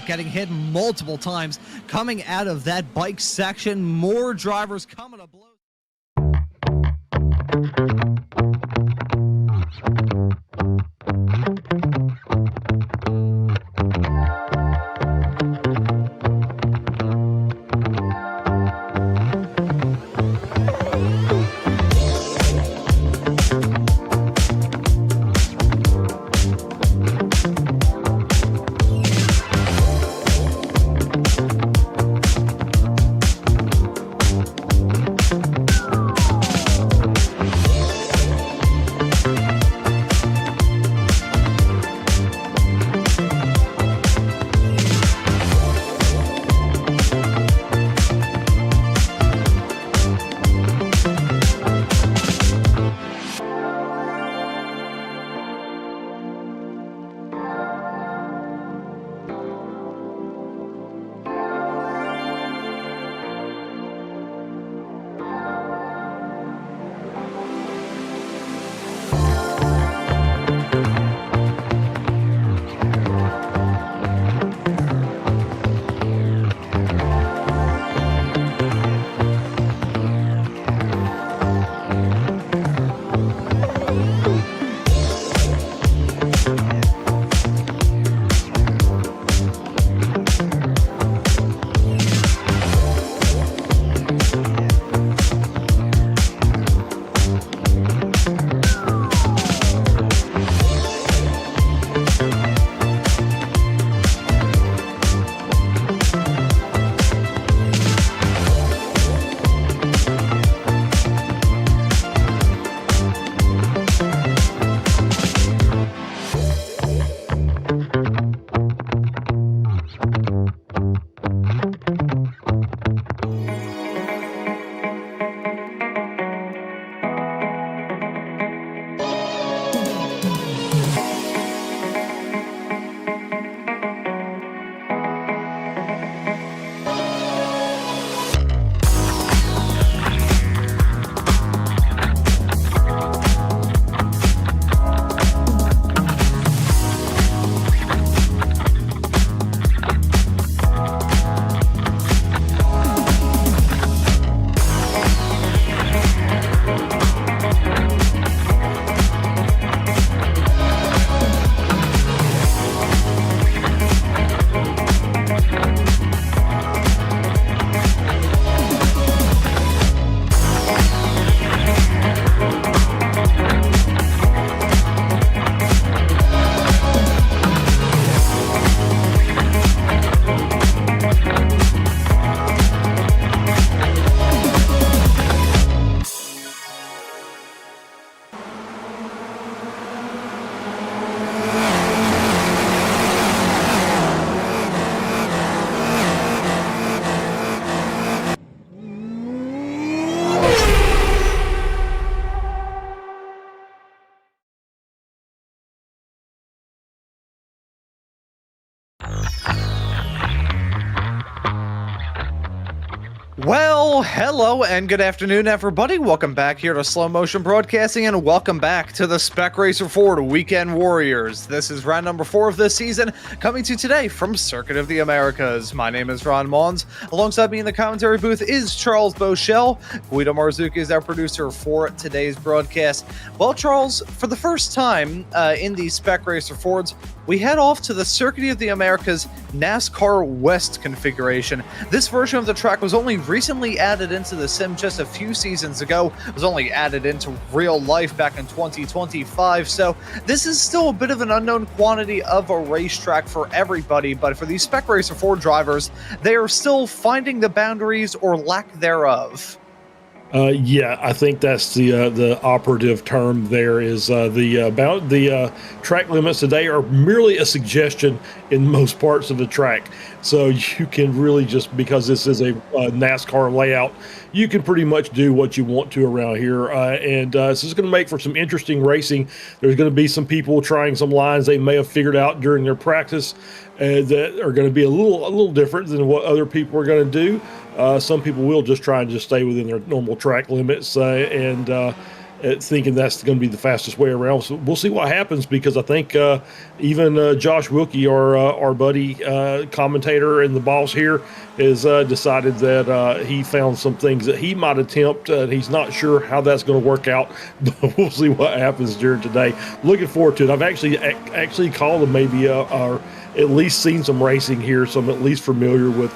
Getting hit multiple times coming out of that bike section. More drivers coming to blows. Well, hello and good afternoon, everybody. Welcome back here to Slow Motion Broadcasting, and welcome back to the Spec Racer Ford Weekend Warriors. This is round number 4 of this season, coming to you today from Circuit of the Americas. My name is Ron Maunz. Alongside me in the commentary booth is Charles Boshell. Guido Marzucchi is our producer for today's broadcast. Well, Charles, for the first time in the Spec Racer Fords, we head off to the Circuit of the Americas NASCAR West configuration. This version of the track was only recently added into the sim just a few seasons ago. It was only added into real life back in 2025, so this is still a bit of an unknown quantity of a racetrack for everybody, but for these Spec Racer 4 drivers, they are still finding the boundaries or lack thereof. Yeah, I think that's the operative term. There is the track limits today are merely a suggestion in most parts of the track. So you can really just, because this is a NASCAR layout, you can pretty much do what you want to around here. So it's going to make for some interesting racing. There's going to be some people trying some lines they may have figured out during their practice that are going to be a little different than what other people are going to do. Some people will just try and just stay within their normal track limits thinking that's going to be the fastest way around. So we'll see what happens, because I think even Josh Wilkie, our buddy commentator and the boss here, has decided that he found some things that he might attempt. He's not sure how that's going to work out, but we'll see what happens during today. Looking forward to it. I've actually called him maybe or at least seen some racing here, so I'm at least familiar with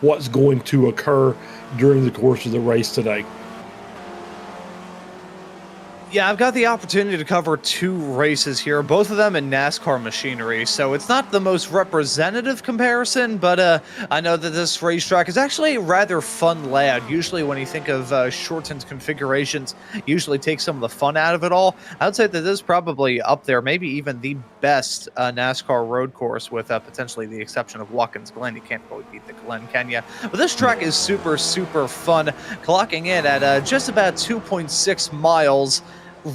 what's going to occur during the course of the race today. Yeah, I've got the opportunity to cover 2 races here, both of them in NASCAR machinery, so it's not the most representative comparison, but I know that this racetrack is actually a rather fun layout. Usually when you think of shortened configurations, usually take some of the fun out of it all. I would say that this is probably up there, maybe even the best NASCAR road course, with potentially the exception of Watkins Glen. You can't really beat the Glen, can you? But this track is super, super fun, clocking in at just about 2.6 miles.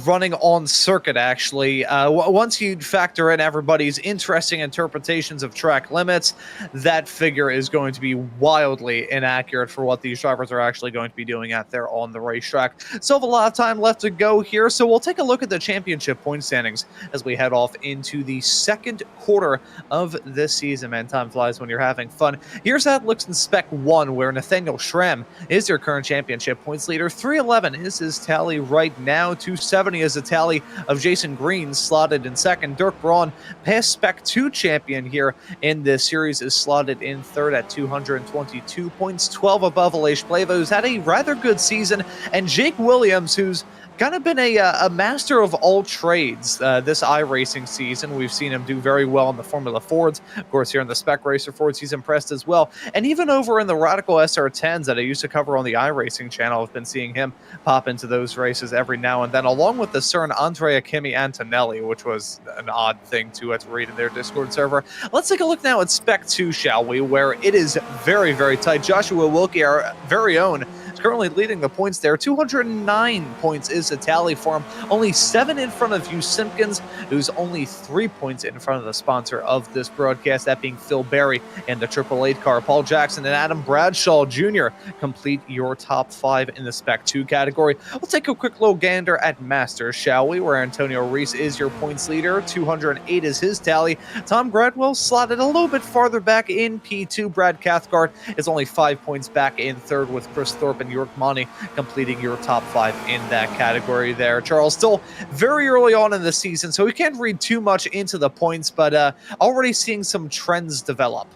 Running on circuit, actually. Once you factor in everybody's interesting interpretations of track limits, that figure is going to be wildly inaccurate for what these drivers are actually going to be doing out there on the racetrack. Still have a lot of time left to go here, so we'll take a look at the championship point standings as we head off into the second quarter of this season. Man, time flies when you're having fun. Here's how it looks in Spec 1, where Nathaniel Schramm is your current championship points leader. 311 is his tally right now. 270 is a tally of Jason Green, slotted in second. Dirk Braun, past Spec 2 champion here in this series, is slotted in third at 222 points, 12 above Aleix Pleva, who's had a rather good season, and Jake Williams, who's kind of been a master of all trades this iRacing season. We've seen him do very well in the Formula Fords. Of course, here in the Spec Racer Fords, he's impressed as well. And even over in the Radical SR10s that I used to cover on the iRacing channel, I've been seeing him pop into those races every now and then, along with the CERN Andrea Kimi Antonelli, which was an odd thing to read in their Discord server. Let's take a look now at Spec 2, shall we, where it is very, very tight. Joshua Wilkie, our very own, currently leading the points there. 209 points is a tally for him. Only 7 in front of Hugh Simpkins, who's only 3 points in front of the sponsor of this broadcast, that being Phil Berry and the 888 car. Paul Jackson and Adam Bradshaw Jr. complete your top 5 in the Spec 2 category. We'll take a quick little gander at Masters, shall we, where Antonio Reese is your points leader. 208 is his tally. Tom Gradwell slotted a little bit farther back in P2. Brad Cathcart is only 5 points back in third, with Chris Thorpe and York Monty completing your top 5 in that category there. Charles, still very early on in the season, so we can't read too much into the points, but already seeing some trends develop.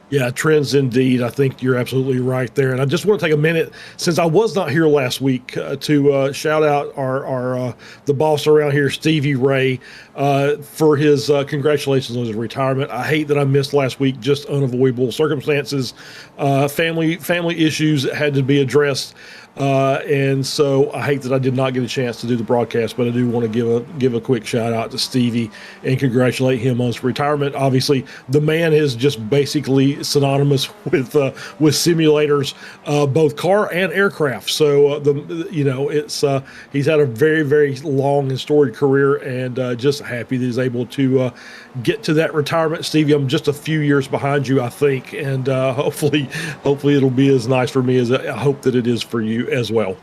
Yeah, trends indeed. I think you're absolutely right there. And I just want to take a minute, since I was not here last week, to shout out our the boss around here, Stevie Ray, for his congratulations on his retirement. I hate that I missed last week, just unavoidable circumstances, family issues that had to be addressed. And so I hate that I did not get a chance to do the broadcast, but I do want to give a quick shout out to Stevie and congratulate him on his retirement. Obviously, the man is just basically synonymous with simulators, both car and aircraft. So he's had a very, very long and storied career, and just happy that he's able to get to that retirement. Stevie, I'm just a few years behind you, I think, and hopefully it'll be as nice for me as I hope that it is for you as well.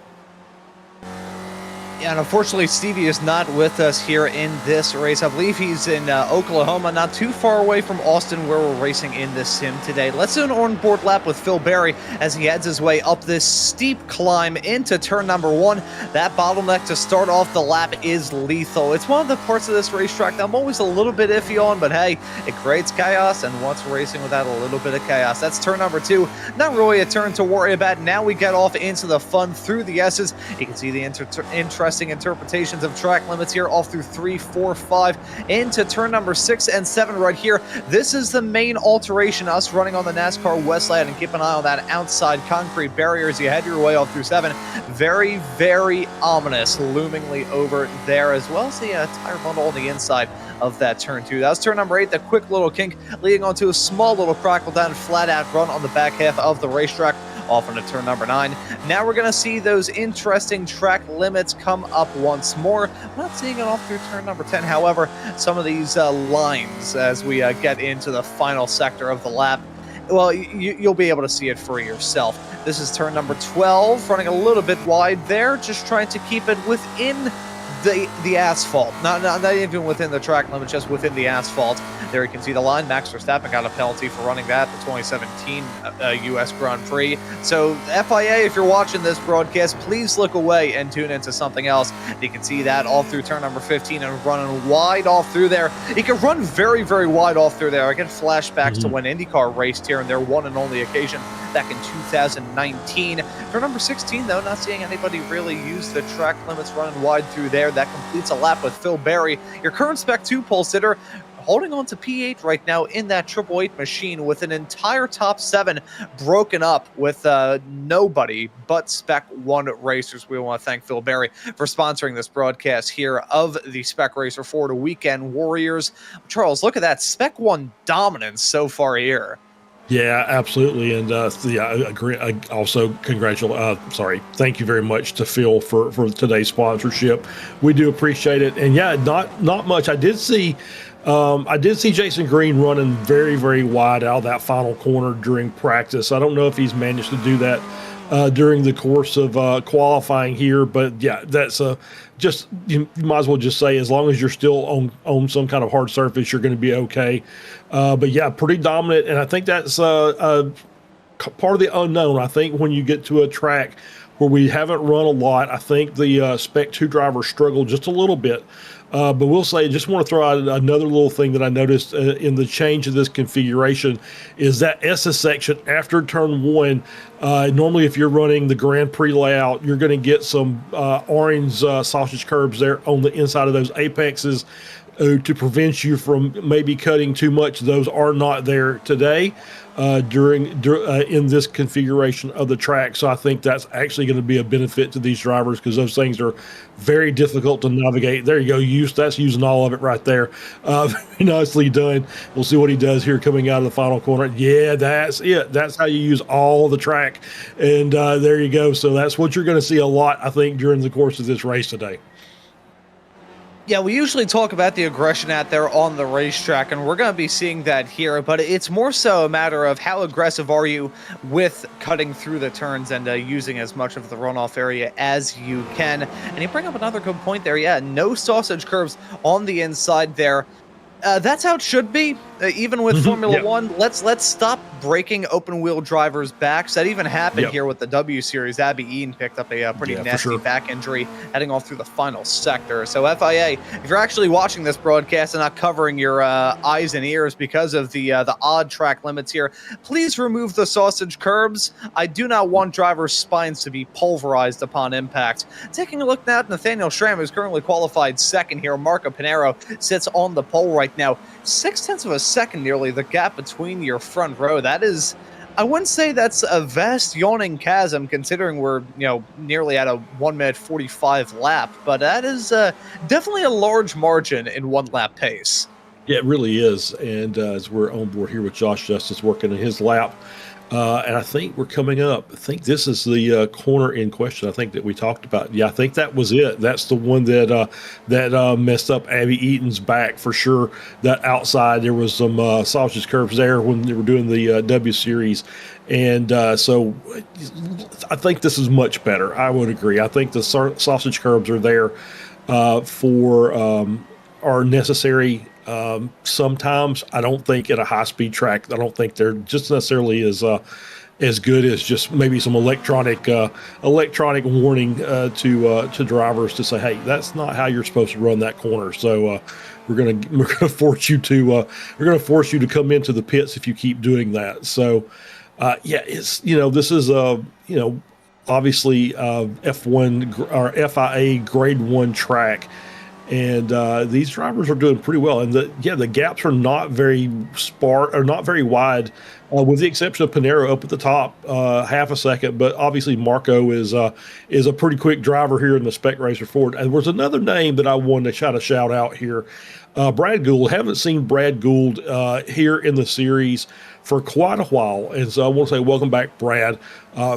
Yeah, and unfortunately, Stevie is not with us here in this race. I believe he's in Oklahoma, not too far away from Austin, where we're racing in this sim today. Let's do an on-board lap with Phil Berry as he heads his way up this steep climb into turn number 1. That bottleneck to start off the lap is lethal. It's one of the parts of this racetrack that I'm always a little bit iffy on, but hey, it creates chaos, and what's racing without a little bit of chaos? That's turn number 2. Not really a turn to worry about. Now we get off into the fun through the S's. You can see the interesting interesting interpretations of track limits here, off through 3, 4, 5, into turn number 6 and 7 right here. This is the main alteration, us running on the NASCAR Westland, and keep an eye on that outside concrete barrier as you head your way off through 7. Very, very ominous, loomingly over there, as well as the tire bundle on the inside of that turn 2. That was turn number 8, the quick little kink leading onto a small little crackle down, flat out run on the back half of the racetrack, off into turn number 9. Now we're going to see those interesting track limits come up once more. I'm not seeing it off through turn number 10. However, some of these lines as we get into the final sector of the lap, well, you'll be able to see it for yourself. This is turn number 12, running a little bit wide there, just trying to keep it within the asphalt, not even within the track limit, just within the asphalt. There you can see the line. Max Verstappen got a penalty for running that, the 2017 U.S. Grand Prix. So FIA, if you're watching this broadcast, please look away and tune into something else. You can see that all through turn number 15 and running wide off through there. He can run very, very wide off through there. I get flashbacks to when IndyCar raced here in their one and only occasion back in 2019. For number 16, though, not seeing anybody really use the track limits running wide through there. That completes a lap with Phil Berry, your current Spec 2 pole sitter, holding on to P8 right now in that 888 machine, with an entire top 7 broken up with nobody but Spec 1 racers. We want to thank Phil Berry for sponsoring this broadcast here of the Spec Racer Ford Weekend Warriors. Charles, look at that Spec 1 dominance so far here. Yeah, absolutely. And yeah, I agree. I also thank you very much to Phil for today's sponsorship. We do appreciate it. And yeah, not much. I did see Jason Green running very, very wide out of that final corner during practice. I don't know if he's managed to do that during the course of qualifying here, but yeah, that's just, you might as well just say, as long as you're still on some kind of hard surface, you're going to be okay. But yeah, pretty dominant, and I think that's part of the unknown. I think when you get to a track where we haven't run a lot, I think the Spec 2 drivers struggle just a little bit. But we'll say, just want to throw out another little thing that I noticed in the change of this configuration is that SS section after turn 1. Normally, if you're running the Grand Prix layout, you're going to get some orange sausage curbs there on the inside of those apexes to prevent you from maybe cutting too much. Those are not there today in this configuration of the track. So I think that's actually going to be a benefit to these drivers, because those things are very difficult to navigate. There you go. That's using all of it right there. Very nicely done. We'll see what he does here coming out of the final corner. Yeah, that's it. That's how you use all the track. And there you go. So that's what you're going to see a lot, I think, during the course of this race today. Yeah, we usually talk about the aggression out there on the racetrack, and we're going to be seeing that here, but it's more so a matter of how aggressive are you with cutting through the turns and using as much of the runoff area as you can. And you bring up another good point there. Yeah, no sausage curves on the inside there. That's how it should be, even with Formula One. Let's stop breaking open-wheel drivers' backs. That even happened here with the W Series. Abby Eaton picked up a pretty nasty back injury heading off through the final sector. So FIA, if you're actually watching this broadcast and not covering your eyes and ears because of the odd track limits here, please remove the sausage curbs. I do not want drivers' spines to be pulverized upon impact. Taking a look now at Nathaniel Schramm, who's currently qualified second here. Marco Pinero sits on the pole right now. 0.6 of a second nearly the gap between your front row. That is, I wouldn't say that's a vast yawning chasm, considering we're nearly at a 1 minute 45 lap, but that is definitely a large margin in 1 lap pace. Yeah, it really is. And as we're on board here with Josh Justice working in his lap, and I think we're coming up. I think this is the corner in question, I think, that we talked about. Yeah, I think that was it. That's the one that messed up Abby Eaton's back for sure. That outside, there was some sausage curbs there when they were doing the W Series. And so I think this is much better. I would agree. I think the sausage curbs are there are necessary. Sometimes I don't think at a high-speed track, I don't think they're just necessarily as good as just maybe some electronic warning to drivers to say, hey, that's not how you're supposed to run that corner. So we're gonna force you to come into the pits if you keep doing that. So yeah, it's this is obviously F1 or FIA Grade 1 track. And these drivers are doing pretty well. And the gaps are not very not very wide, with the exception of Pinero up at the top, half a second. But obviously Marco is a pretty quick driver here in the Spec Racer Ford. And there's another name that I wanted to try to shout out here. Brad Gould. Haven't seen Brad Gould here in the series for quite a while. And so I want to say welcome back, Brad.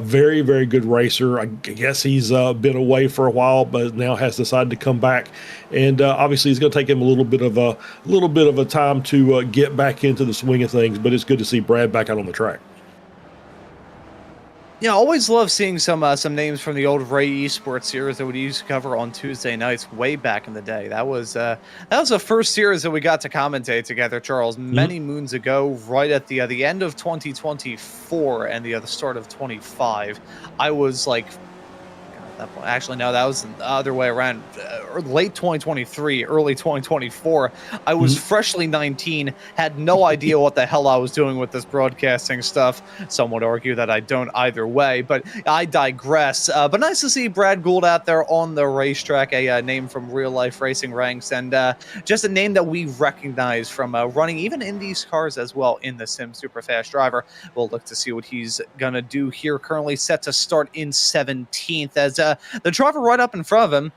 Very, very good racer. I guess he's been away for a while, but now has decided to come back. And obviously it's going to take him a little bit of a time to get back into the swing of things, but it's good to see Brad back out on the track. Yeah, I always love seeing some names from the old Ray Esports series that we used to cover on Tuesday nights way back in the day. That was the first series that we got to commentate together, Charles, many moons ago, right at the end of 2024 and the start of 25. I was like, that point. Actually, no, that was the other way around. Late 2023, early 2024. I was freshly 19, had no idea what the hell I was doing with this broadcasting stuff. Some would argue that I don't either way, but I digress. But nice to see Brad Gould out there on the racetrack, a name from real life racing ranks, and just a name that we recognize from running even in these cars as well in the Sim Superfast Driver. We'll look to see what he's going to do here. Currently set to start in 17th as the driver right up in front of him,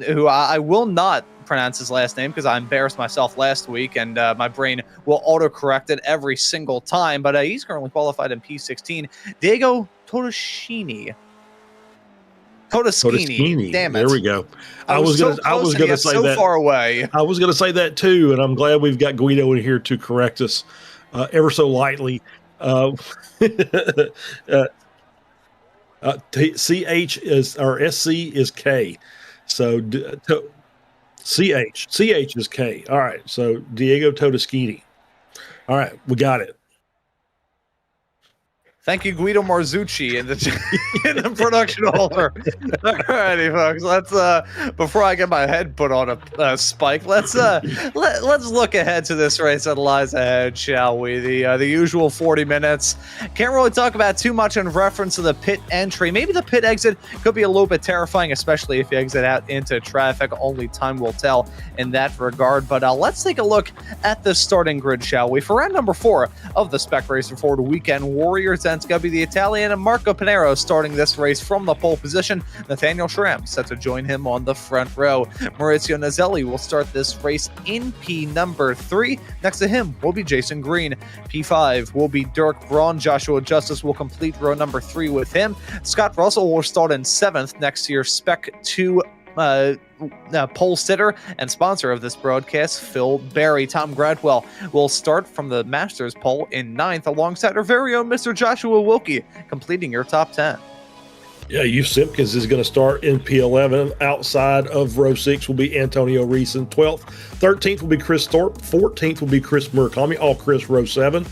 who I will not pronounce his last name because I embarrassed myself last week and my brain will autocorrect it every single time, but he's currently qualified in P16. Diego Todeschini. Damn it. There we go. I was going to say so that. Far away. I was going to say that too, and I'm glad we've got Guido in here to correct us ever so lightly. CH is, or SC is K. So CH is K. All right. So Diego Todeschini. All right. We got it. Thank you, Guido Marzucci, in the production holder. Alrighty, folks. Let's before I get my head put on a spike, let's look ahead to this race that lies ahead, shall we? The usual 40 minutes. Can't really talk about too much in reference to the pit entry. Maybe the pit exit could be a little bit terrifying, especially if you exit out into traffic. Only time will tell in that regard. But let's take a look at the starting grid, shall we? For round number 4 of the Spec Racer Ford Weekend Warriors. It's going to be the Italian and Marco Pinero starting this race from the pole position. Nathaniel Schramm set to join him on the front row. Maurizio Nazelli will start this race in P number 3. Next to him will be Jason Green. P5 will be Dirk Braun. Joshua Justice will complete row number 3 with him. Scott Russell will start in 7th next to your Spec 2 pole sitter and sponsor of this broadcast, Phil Barry. Tom Gradwell will start from the Masters pole in 9th alongside our very own Mr. Joshua Wilkie, completing your top 10. Yeah, Yves Simpkins is going to start in P11. Outside of row 6 will be Antonio Reese in 12th. 13th will be Chris Thorpe. 14th will be Chris Murakami, all Chris row 7.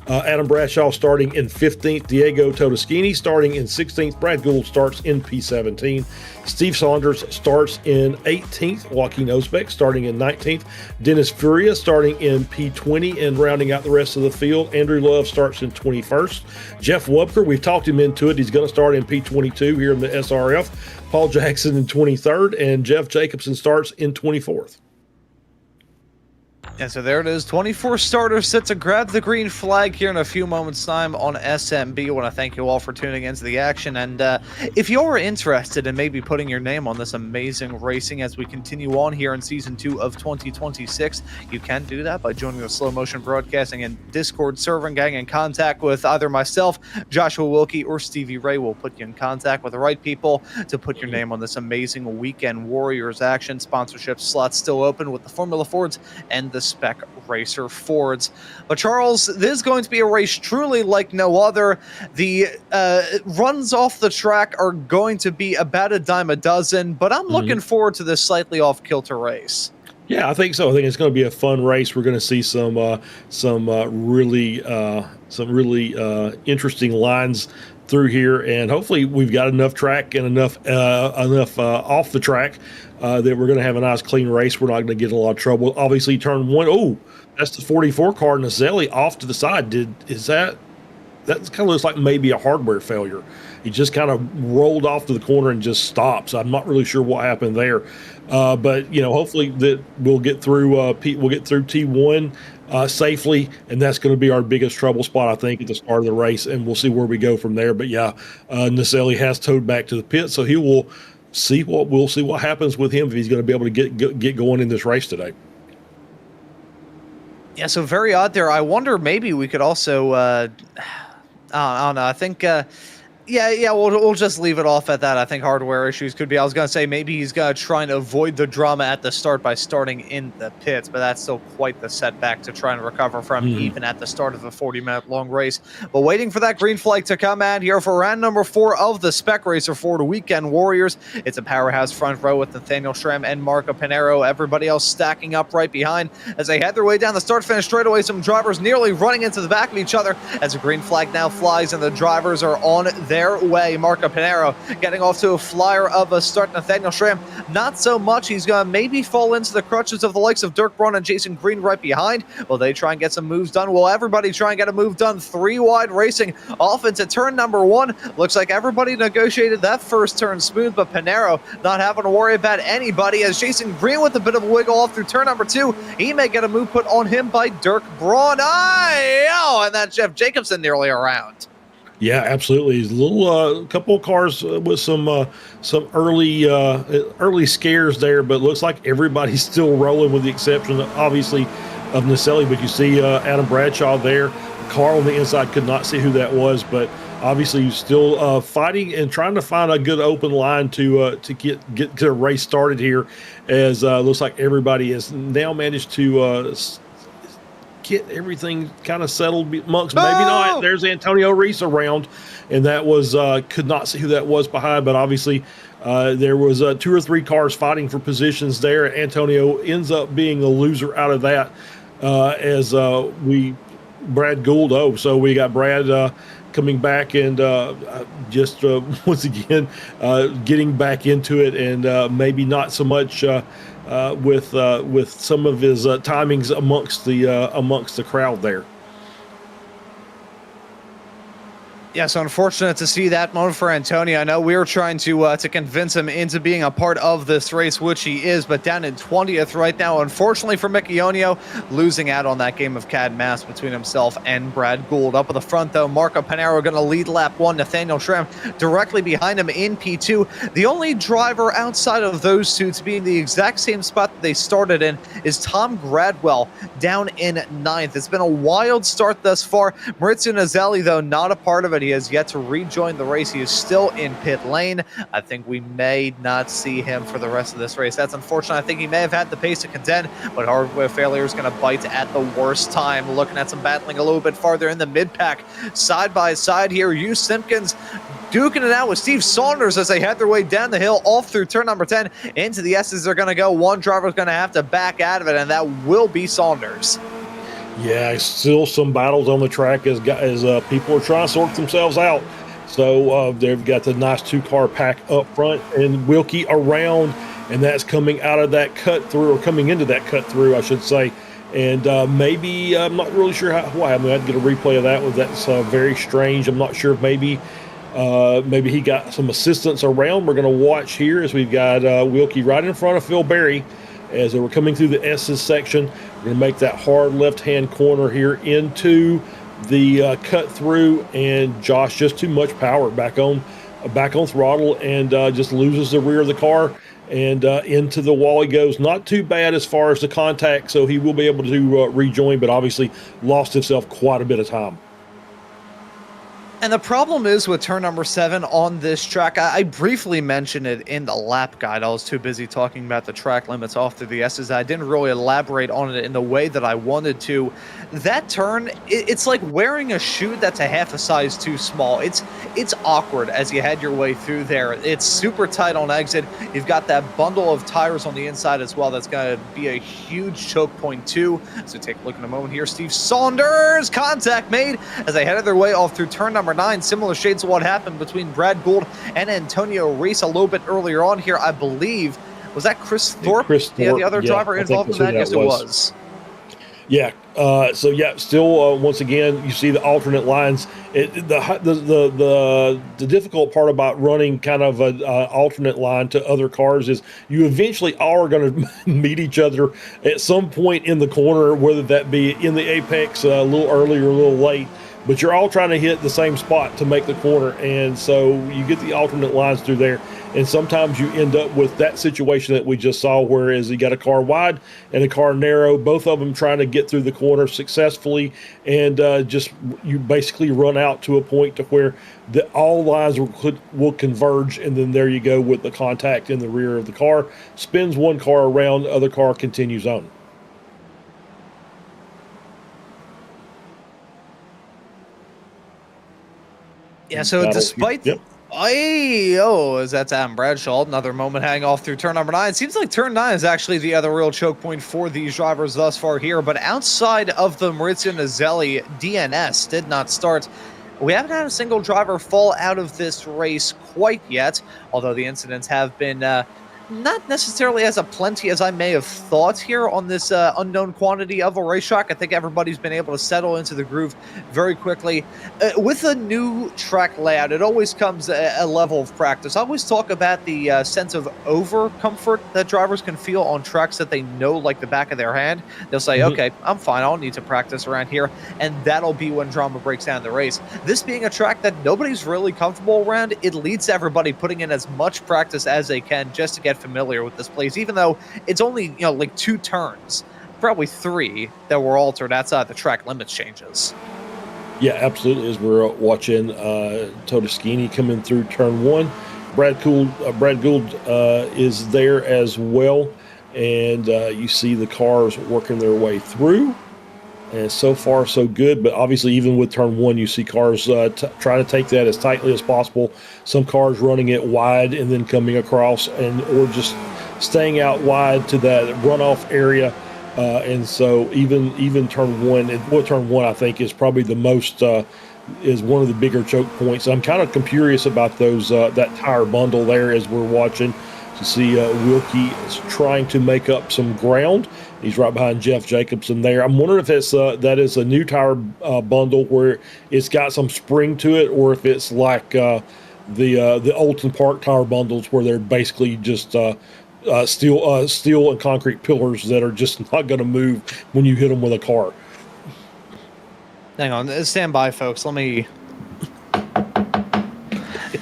Adam Bradshaw starting in 15th. Diego Todeschini starting in 16th. Brad Gould starts in P17. Steve Saunders starts in 18th. Joaquin Osbeck starting in 19th. Dennis Furia starting in P20 and rounding out the rest of the field. Andrew Love starts in 21st. Jeff Wubker, we've talked him into it. He's going to start in P22 here in the SRF. Paul Jackson in 23rd. And Jeff Jacobson starts in 24th. And so there it is, 24 starters set to grab the green flag here in a few moments' time on SMB. I want to thank you all for tuning into the action. And if you're interested in maybe putting your name on this amazing racing as we continue on here in Season 2 of 2026, you can do that by joining the Slow Motion Broadcasting and Discord server and getting in contact with either myself, Joshua Wilkie, or Stevie Ray. Will put you in contact with the right people to put your name on this amazing Weekend Warriors action. Sponsorship slots still open with the Formula Fords and the Spec Racer Fords. But Charles, this is going to be a race truly like no other. The runs off the track are going to be about a dime a dozen, but I'm looking forward to this slightly off-kilter race. Yeah, I think so. I think it's going to be a fun race. We're going to see some really interesting lines through here, and hopefully we've got enough track and enough off the track that we're going to have a nice clean race. We're not going to get in a lot of trouble. Obviously, turn 1. Oh, that's the 44 car, Nazelli off to the side. That kind of looks like maybe a hardware failure. He just kind of rolled off to the corner and just stopped. So I'm not really sure what happened there. But hopefully that we'll get through we'll get through T1 safely, and that's going to be our biggest trouble spot, I think, at the start of the race, and we'll see where we go from there. But yeah, Naselli has towed back to the pit, so we'll see what happens with him if he's going to be able to get going in this race today. Yeah, so very odd there. I wonder maybe we could also I don't know. I think we'll just leave it off at that. I think hardware issues could be. I was going to say maybe he's going to try and avoid the drama at the start by starting in the pits, but that's still quite the setback to try and recover from even at the start of a 40-minute long race. But waiting for that green flag to come out here for round number 4 of the Spec Racer Ford Weekend Warriors. It's a powerhouse front row with Nathaniel Schramm and Marco Pinero. Everybody else stacking up right behind as they head their way down the start-finish straightaway. Some drivers nearly running into the back of each other as a green flag now flies and the drivers are on their way. Marco Pinero getting off to a flyer of a start. Nathaniel Schramm, not so much. He's going to maybe fall into the crutches of the likes of Dirk Braun and Jason Green right behind. Will they try and get some moves done? Will everybody try and get a move done? 3 wide racing off into turn number 1. Looks like everybody negotiated that first turn smooth, but Pinero not having to worry about anybody as Jason Green with a bit of a wiggle off through turn number 2. He may get a move put on him by Dirk Braun. And that Jeff Jacobson nearly around. Yeah, absolutely. He's a little couple of cars with some early scares there, but it looks like everybody's still rolling with the exception, obviously, of Naselli. But you see Adam Bradshaw there. Car on the inside, could not see who that was, but obviously he's still fighting and trying to find a good open line to get the race started here. As looks like everybody has now managed to get everything kind of settled amongst. Maybe not. There's Antonio Reese around, and that was could not see who that was behind, but obviously there was 2 or 3 cars fighting for positions there. Antonio ends up being the loser out of that as Brad Gould. So we got Brad coming back and just once again getting back into it, and maybe not so much with some of his timings amongst the crowd there. Yeah, so unfortunate to see that moment for Antonio. I know we were trying to convince him into being a part of this race, which he is, but down in 20th right now, unfortunately for Mickey Onio, losing out on that game of cat and mouse between himself and Brad Gould. Up at the front, though, Marco Pinero going to lead lap 1. Nathaniel Schramm directly behind him in P2. The only driver outside of those two to be in the exact same spot that they started in is Tom Gradwell down in 9th. It's been a wild start thus far. Maurizio Naselli, though, not a part of it. He has yet to rejoin the race. He is still in pit lane. I think we may not see him for the rest of this race. That's unfortunate. I think he may have had the pace to contend, but hardware failure is going to bite at the worst time. Looking at some battling a little bit farther in the mid-pack. Side by side here, Hugh Simpkins duking it out with Steve Saunders as they head their way down the hill off through turn number 10 into the S's. They're going to go. One driver is going to have to back out of it, and that will be Saunders. Yeah, still some battles on the track as people are trying to sort themselves out. So they've got the nice 2-car pack up front and Wilkie around, and that's coming out of that cut through, or coming into that cut through, I should say. And maybe I'm not really sure what happened. I had to get a replay of that. That's very strange. I'm not sure if maybe he got some assistance around. We're going to watch here as we've got Wilkie right in front of Phil Berry as they were coming through the S's section. We're going to make that hard left-hand corner here into the cut through, and Josh just too much power back on throttle, and just loses the rear of the car, and into the wall he goes. Not too bad as far as the contact, so he will be able to rejoin, but obviously lost himself quite a bit of time. And the problem is with turn number 7 on this track, I briefly mentioned it in the lap guide. I was too busy talking about the track limits off through the S's. I didn't really elaborate on it in the way that I wanted to. That turn, it's like wearing a shoe that's a half a size too small. It's awkward as you head your way through there. It's super tight on exit. You've got that bundle of tires on the inside as well. That's going to be a huge choke point too. So take a look in a moment here. Steve Saunders, contact made as they headed their way off through turn number 9. Similar shades of what happened between Brad Gould and Antonio Reese a little bit earlier on here, I believe. Was that Chris Thorpe? Chris Thorpe, The other driver involved in that? Yes, it was. Yeah. Still, once again, you see the alternate lines. The difficult part about running kind of an alternate line to other cars is you eventually are going to meet each other at some point in the corner, whether that be in the apex a little early or a little late. But you're all trying to hit the same spot to make the corner, and so you get the alternate lines through there. And sometimes you end up with that situation that we just saw, whereas you got a car wide and a car narrow, both of them trying to get through the corner successfully, and you basically run out to a point to where all lines will converge, and then there you go with the contact in the rear of the car, spins one car around, the other car continues on. Yeah, so despite Yep. That's Adam Bradshaw. Another moment hanging off through turn number 9. It seems like turn 9 is actually the other real choke point for these drivers thus far here. But outside of the Maurizio Nazelli DNS did not start. We haven't had a single driver fall out of this race quite yet, although the incidents have been not necessarily as aplenty as I may have thought here on this unknown quantity of a racetrack. I think everybody's been able to settle into the groove very quickly. With a new track layout, it always comes a level of practice. I always talk about the sense of over-comfort that drivers can feel on tracks that they know like the back of their hand. They'll say, okay, I'm fine, I don't need to practice around here, and that'll be when drama breaks down the race. This being a track that nobody's really comfortable around, it leads to everybody putting in as much practice as they can just to get familiar with this place, even though it's only like 2 turns, probably 3 that were altered outside the track limits changes. Yeah, absolutely. As we're watching Todeschini coming through turn 1, Brad Gould is there as well, and you see the cars working their way through. And so far, so good. But obviously, even with turn 1, you see cars trying to take that as tightly as possible. Some cars running it wide and then coming across, or just staying out wide to that runoff area. And so even turn 1, turn 1 I think is probably the most is one of the bigger choke points. I'm kind of curious about those that tire bundle there as we're watching to see Wilkie is trying to make up some ground. He's right behind Jeff Jacobson there. I'm wondering if that is a new tire bundle where it's got some spring to it, or if it's like the Olton Park tire bundles where they're basically just steel and concrete pillars that are just not going to move when you hit them with a car. Hang on, stand by, folks. Let me.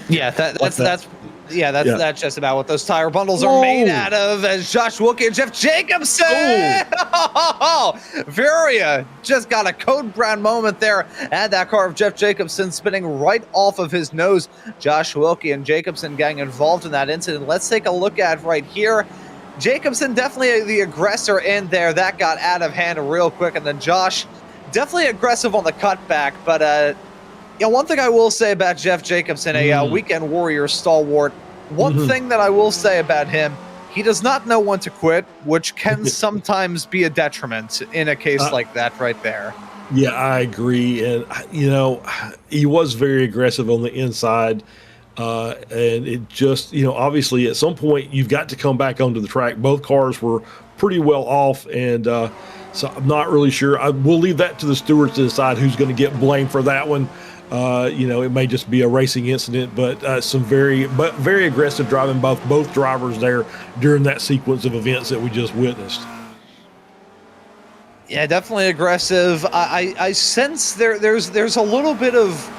Yeah, that's just about what those tire bundles are made out of. As Josh Wilkie and Jeff Jacobson, Varia just got a code brown moment there, and that car of Jeff Jacobson spinning right off of his nose. Josh Wilkie and Jacobson getting involved in that incident. Let's take a look at right here. Jacobson definitely the aggressor in there. That got out of hand real quick, and then Josh definitely aggressive on the cutback, but one thing I will say about Jeff Jacobson, a Weekend Warriors stalwart, one thing that I will say about him, he does not know when to quit, which can sometimes be a detriment in a case like that right there. Yeah, I agree. And, he was very aggressive on the inside. And it just, obviously at some point you've got to come back onto the track. Both cars were pretty well off, and so I'm not really sure. We'll leave that to the stewards to decide who's going to get blamed for that one. It may just be a racing incident, but some very aggressive driving by both drivers there during that sequence of events that we just witnessed. Yeah, definitely aggressive. I sense there's a little bit of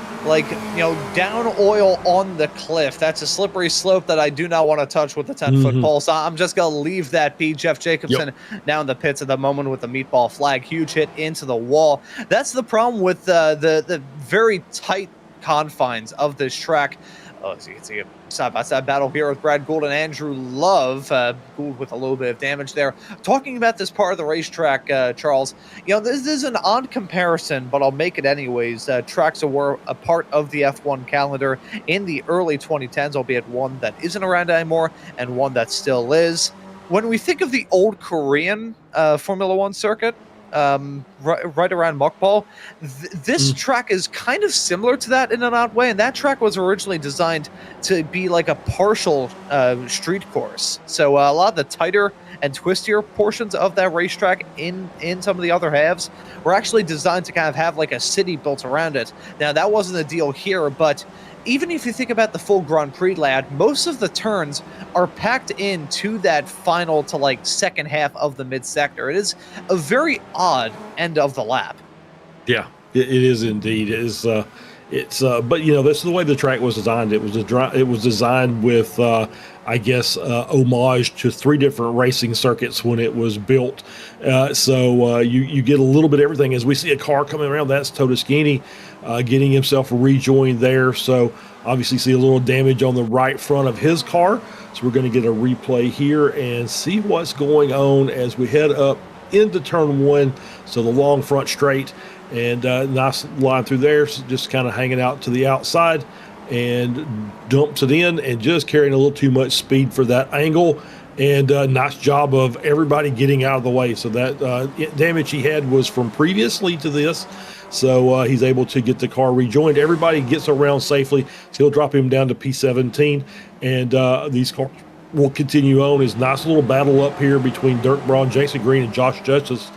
down oil on the cliff. That's a slippery slope that I do not want to touch with the 10-foot pole. So I'm just going to leave that be. Jeff Jacobson now in the pits at the moment with the meatball flag. Huge hit into the wall. That's the problem with the very tight confines of this track. As you can see, a side-by-side battle here with Brad Gould and Andrew Love. Gould with a little bit of damage there. Talking about this part of the racetrack, Charles, this is an odd comparison, but I'll make it anyways. Tracks that were a part of the F1 calendar in the early 2010s, albeit one that isn't around anymore and one that still is. When we think of the old Korean Formula One circuit, right around Muckball. This track is kind of similar to that in an odd way, and that track was originally designed to be like a partial street course. So a lot of the tighter and twistier portions of that racetrack in some of the other halves were actually designed to kind of have like a city built around it. Now, that wasn't the deal here, but even if you think about the full Grand Prix layout, most of the turns are packed into that final to like second half of the mid sector. It is a very odd end of the lap. Yeah, it is indeed. But you know, this is the way the track was designed. It was designed with, I guess, homage to 3 different racing circuits when it was built. So you get a little bit of everything. As we see a car coming around, that's Todeschini getting himself rejoined there. So obviously see a little damage on the right front of his car. So we're going to get a replay here and see what's going on as we head up into turn 1. So the long front straight. And nice line through there, so just kind of hanging out to the outside and dumps it in and just carrying a little too much speed for that angle. And nice job of everybody getting out of the way. So that damage he had was from previously to this. So he's able to get the car rejoined. Everybody gets around safely. So he'll drop him down to P17. And these cars will continue on. His nice little battle up here between Dirk Braun, Jason Green, and Josh Justice.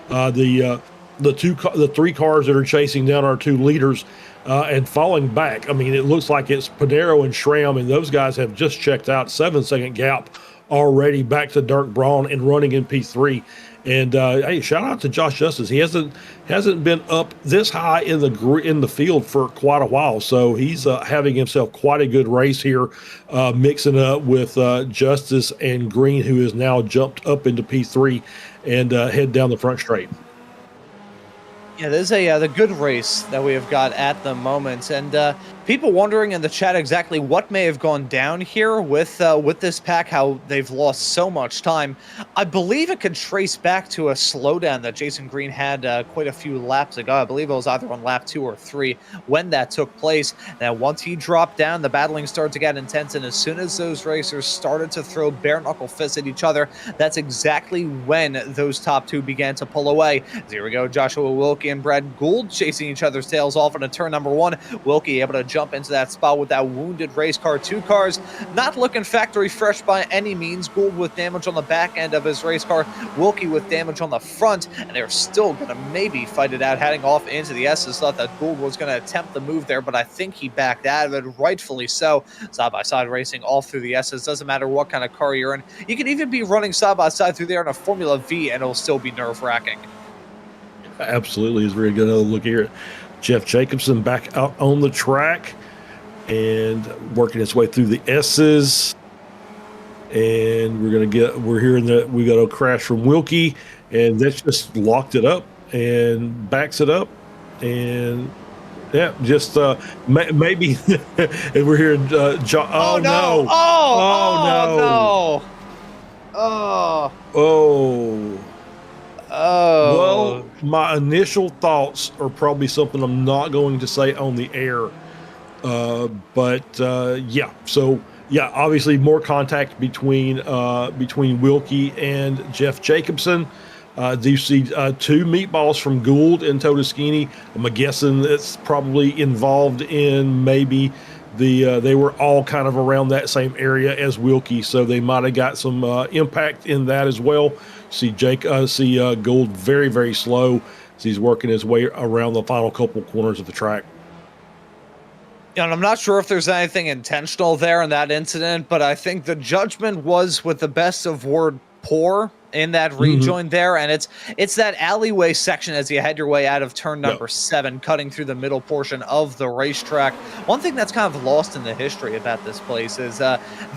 The 3 cars that are chasing down our 2 leaders and falling back. I mean, it looks like it's Panero and Schramm, and those guys have just checked out. 7-second gap already back to Dirk Braun and running in P3. And hey, shout out to Josh Justice. He hasn't been up this high in the field for quite a while, so he's having himself quite a good race here, mixing up with Justice and Green, who is now jumped up into P3 and head down the front straight. Yeah, there's the good race that we have got at the moment, and people wondering in the chat exactly what may have gone down here with this pack, how they've lost so much time. I believe it could trace back to a slowdown that Jason Green had quite a few laps ago. I believe it was either on lap 2 or 3 when that took place. Now, once he dropped down, the battling started to get intense, and as soon as those racers started to throw bare-knuckle fists at each other, that's exactly when those top 2 began to pull away. So here we go, Joshua Wilkie and Brad Gould chasing each other's tails off into turn number 1. Wilkie able to jump into that spot with that wounded race car. 2 cars not looking factory fresh by any means. Gould with damage on the back end of his race car, Wilkie with damage on the front, and they're still going to maybe fight it out heading off into the S's. Thought that Gould was going to attempt the move there, but I think he backed out of it, rightfully so. Side-by-side racing all through the S's. Doesn't matter what kind of car you're in. You can even be running side-by-side through there in a Formula V, and it'll still be nerve-wracking. Absolutely. As we're going to get another look here at Jeff Jacobson back out on the track and working his way through the S's. And we're hearing that we got a crash from Wilkie, and that's just locked it up and backs it up. And yeah, just maybe. And we're hearing John. Oh, no. Oh, no. Oh. Well, my initial thoughts are probably something I'm not going to say on the air. Yeah. So yeah, obviously more contact between Wilkie and Jeff Jacobson. Do you see 2 meatballs from Gould and Todeschini? I'm guessing that's probably involved in maybe they were all kind of around that same area as Wilkie, so they might have got some impact in that as well. See Gould very, very slow as he's working his way around the final couple corners of the track. And I'm not sure if there's anything intentional there in that incident, but I think the judgment was with the best of word poor in that rejoin there, and it's that alleyway section as you head your way out of turn number 7, cutting through the middle portion of the racetrack. One thing that's kind of lost in the history about this place is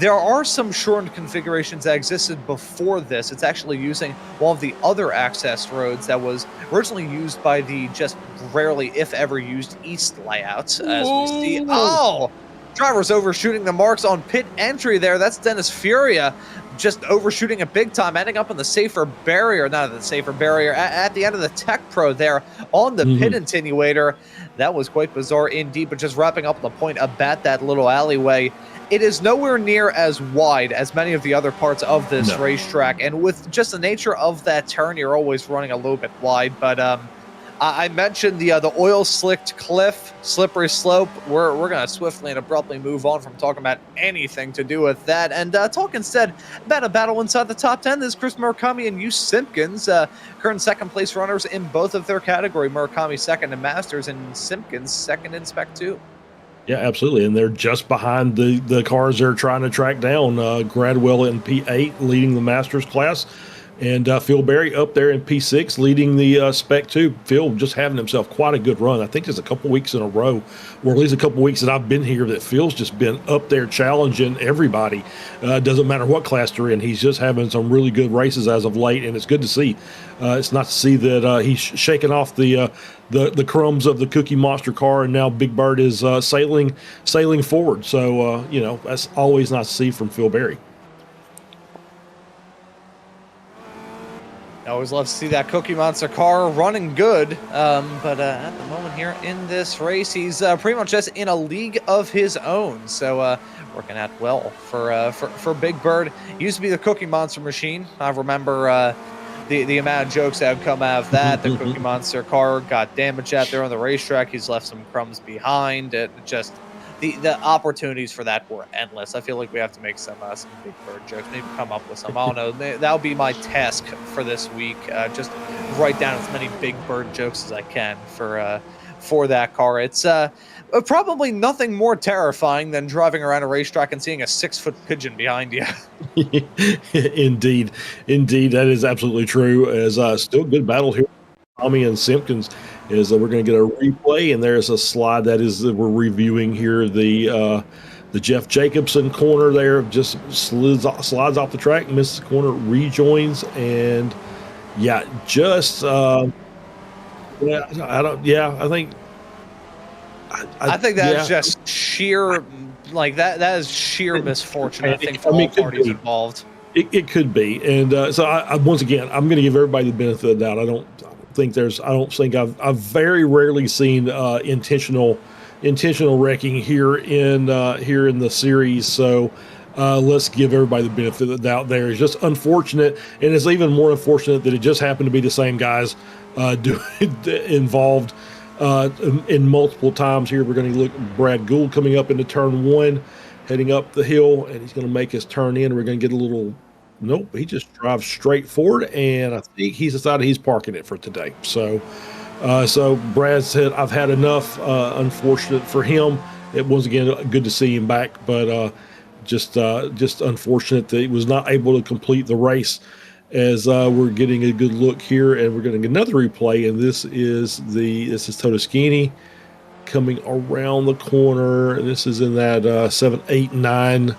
there are some shortened configurations that existed before this. It's actually using one of the other access roads that was originally used by the just rarely, if ever, used east layouts, as we see. Oh! Drivers overshooting the marks on pit entry there. That's Dennis Furia just overshooting it big time, ending up on the safer barrier, not the safer barrier, at the end of the Tech Pro there on the pit attenuator. That was quite bizarre indeed, but just wrapping up the point about that little alleyway. It is nowhere near as wide as many of the other parts of this racetrack, and with just the nature of that turn, you're always running a little bit wide, but I mentioned the oil-slicked cliff, slippery slope. We're going to swiftly and abruptly move on from talking about anything to do with that and talk instead about a battle inside the top 10. This is Chris Murakami and Yu Simpkins, current second-place runners in both of their category. Murakami second in Masters and Simpkins second in Spec 2. Yeah, absolutely. And they're just behind the cars they're trying to track down. Gradwell in P8 leading the Masters class. And Phil Berry up there in P6 leading the Spec 2. Phil just having himself quite a good run. I think there's a couple weeks in a row, or at least a couple weeks that I've been here, that Phil's just been up there challenging everybody. Doesn't matter what class they're in. He's just having some really good races as of late, and it's good to see. It's not to see that he's shaking off the crumbs of the Cookie Monster car, and now Big Bird is sailing forward. So, that's always nice to see from Phil Berry. I always love to see that Cookie Monster car running good, but at the moment here in this race, he's pretty much just in a league of his own. So working out well for Big Bird. He used to be the Cookie Monster machine. I remember the amount of jokes that have come out of that. The Cookie Monster car got damaged out there on the racetrack. He's left some crumbs behind. It just the opportunities for that were endless. I feel like we have to make some Big Bird jokes, maybe come up with some. I don't know. That'll be my task for this week. Just write down as many Big Bird jokes as I can for that car. It's probably nothing more terrifying than driving around a racetrack and seeing a 6-foot pigeon behind you. Indeed, that is absolutely true. As still good battle here, Tommy and Simpkins. Is we're going to get a replay, and there's a slide that we're reviewing here. The Jeff Jacobson corner there just slides off the track, misses the corner, rejoins, and I think that's just sheer, like that is sheer misfortune. I think for all parties involved. It could be, and so I once again I'm going to give everybody the benefit of the doubt. I don't think I've very rarely seen intentional wrecking here in the series. So let's give everybody the benefit of the doubt. There is just unfortunate, and it's even more unfortunate that it just happened to be the same guys involved in multiple times here. We're going to look at Brad Gould coming up into turn 1, heading up the hill, and he's going to make his turn in. We're going to get a little. Nope, he just drives straight forward, and I think he's decided he's parking it for today. So Brad said, I've had enough. Unfortunate for him. It was, again, good to see him back, but just unfortunate that he was not able to complete the race. As we're getting a good look here, and we're getting another replay, and this is Todeschini coming around the corner, and this is in that 7, 8, 9,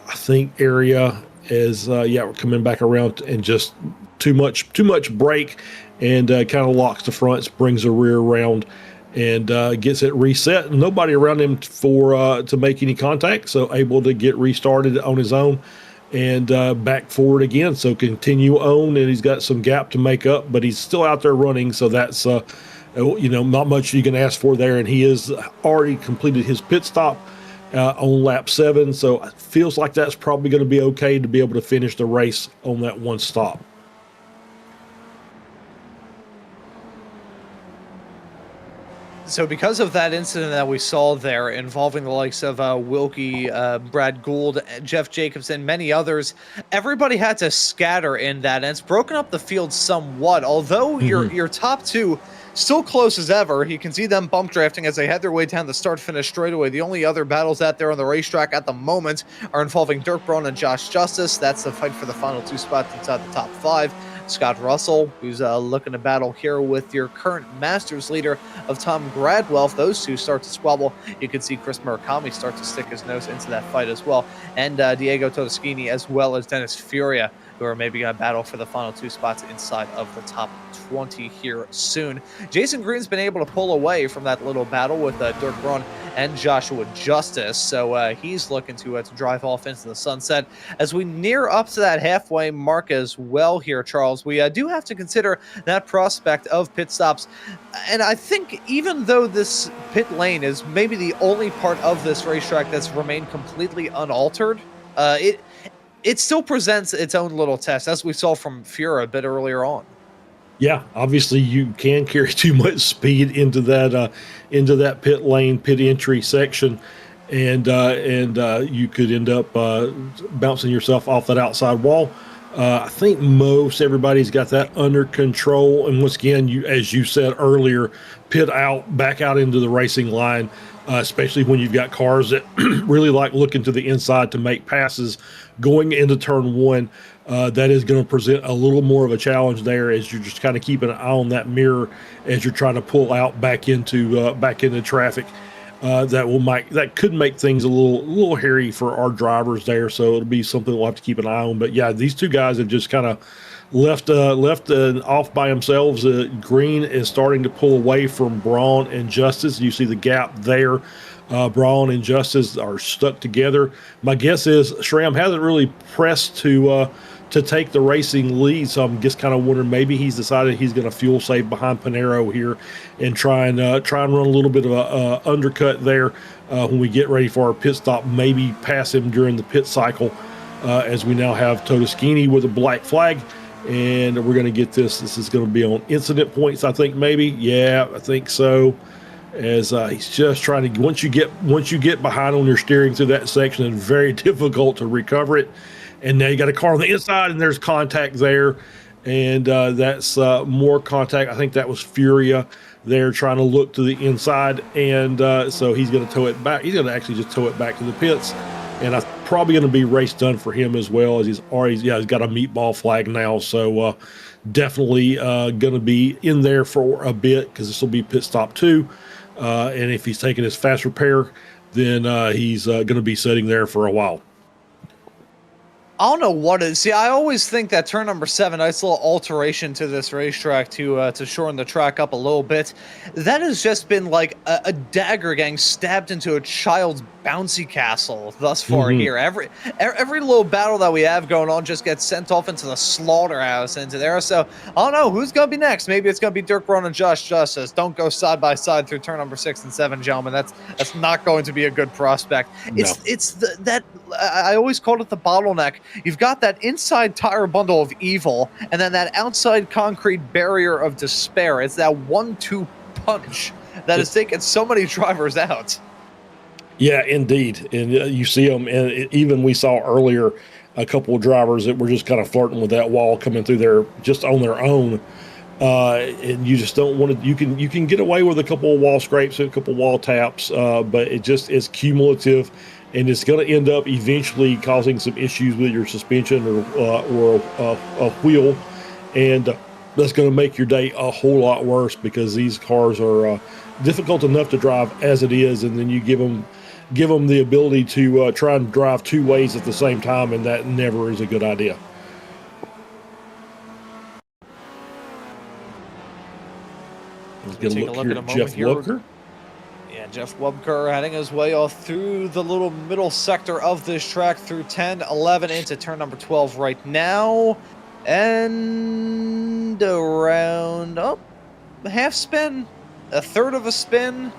I think, area. As we're coming back around, and just too much brake, and kind of locks the fronts, brings the rear around, and gets it reset. Nobody around him to make any contact, so able to get restarted on his own and back forward again. So continue on, and he's got some gap to make up, but he's still out there running. So that's not much you can ask for there, and he has already completed his pit stop on lap 7, so it feels like that's probably going to be okay to be able to finish the race on that one stop. So because of that incident that we saw there involving the likes of Wilkie, Brad Gould, Jeff Jacobson, many others, everybody had to scatter in that, and it's broken up the field somewhat, although your top two still close as ever. You can see them bump drafting as they head their way down the start-finish straightaway. The only other battles out there on the racetrack at the moment are involving Dirk Braun and Josh Justice. That's the fight for the final 2 spots inside the top 5. Scott Russell, who's looking to battle here with your current Masters leader of Tom Gradwell. If those two start to squabble, you can see Chris Murakami start to stick his nose into that fight as well. And Diego Todeschini, as well as Dennis Furia, who are maybe going to battle for the final 2 spots inside of the top 20 here soon. Jason Green's been able to pull away from that little battle with Dirk Braun and Joshua Justice, so he's looking to drive off into the sunset. As we near up to that halfway mark as well here, Charles, we do have to consider that prospect of pit stops. And I think even though this pit lane is maybe the only part of this racetrack that's remained completely unaltered, it still presents its own little test, as we saw from Fura a bit earlier on. Yeah, obviously you can carry too much speed into that pit lane, pit entry section, and you could end up bouncing yourself off that outside wall. I think most everybody's got that under control. And once again, as you said earlier, pit out, back out into the racing line, especially when you've got cars that really like looking to the inside to make passes going into turn 1. That is going to present a little more of a challenge there, as you're just kind of keeping an eye on that mirror as you're trying to pull out back into traffic. That could make things a little hairy for our drivers there. So it'll be something we'll have to keep an eye on. But yeah, these two guys have just kind of left off by themselves. Green is starting to pull away from Braun and Justice. You see the gap there. Braun and Justice are stuck together. My guess is Schramm hasn't really pressed to take the racing lead, so I'm just kind of wondering, maybe he's decided he's going to fuel save behind Panero here and try and run a little bit of a undercut there when we get ready for our pit stop. Maybe pass him during the pit cycle, as we now have Todeschini with a black flag, and we're going to get this. This is going to be on incident points, I think. Maybe, yeah, I think so. As he's just trying to, once you get behind on your steering through that section, it's very difficult to recover it. And now you got a car on the inside, and there's contact there, and that's more contact. I think that was Furia there trying to look to the inside, and so he's going to tow it back. He's going to actually just tow it back to the pits, and I'm probably going to be race done for him as well, as he's got a meatball flag now. So definitely going to be in there for a bit, because this will be pit stop 2. And if he's taking his fast repair, then he's going to be sitting there for a while. I don't know what it is. See, I always think that turn number 7, nice little alteration to this racetrack to shorten the track up a little bit. That has just been like a dagger getting stabbed into a child's bouncy castle thus far here. Every little battle that we have going on just gets sent off into the slaughterhouse into there. So I don't know who's going to be next. Maybe it's going to be Dirk Braun and Josh Justice. Don't go side by side through turn number 6 and 7, gentlemen. That's not going to be a good prospect. No. I always called it the bottleneck. You've got that inside tire bundle of evil, and then that outside concrete barrier of despair. It's that 1-2 punch that has taken so many drivers out. Yeah, indeed. And you see them, and even we saw earlier a couple of drivers that were just kind of flirting with that wall coming through there just on their own. And you just don't want to, you can get away with a couple of wall scrapes and a couple of wall taps, but it just is cumulative, and it's going to end up eventually causing some issues with your suspension or a wheel, and that's going to make your day a whole lot worse, because these cars are difficult enough to drive as it is, and then you give them the ability to try and drive 2 ways at the same time, and that never is a good idea. Let's get a look here at Jeff Lubker. Yeah, Jeff Lubker heading his way off through the little middle sector of this track through 10, 11 into turn number 12 right now. And around, half spin, a third of a spin.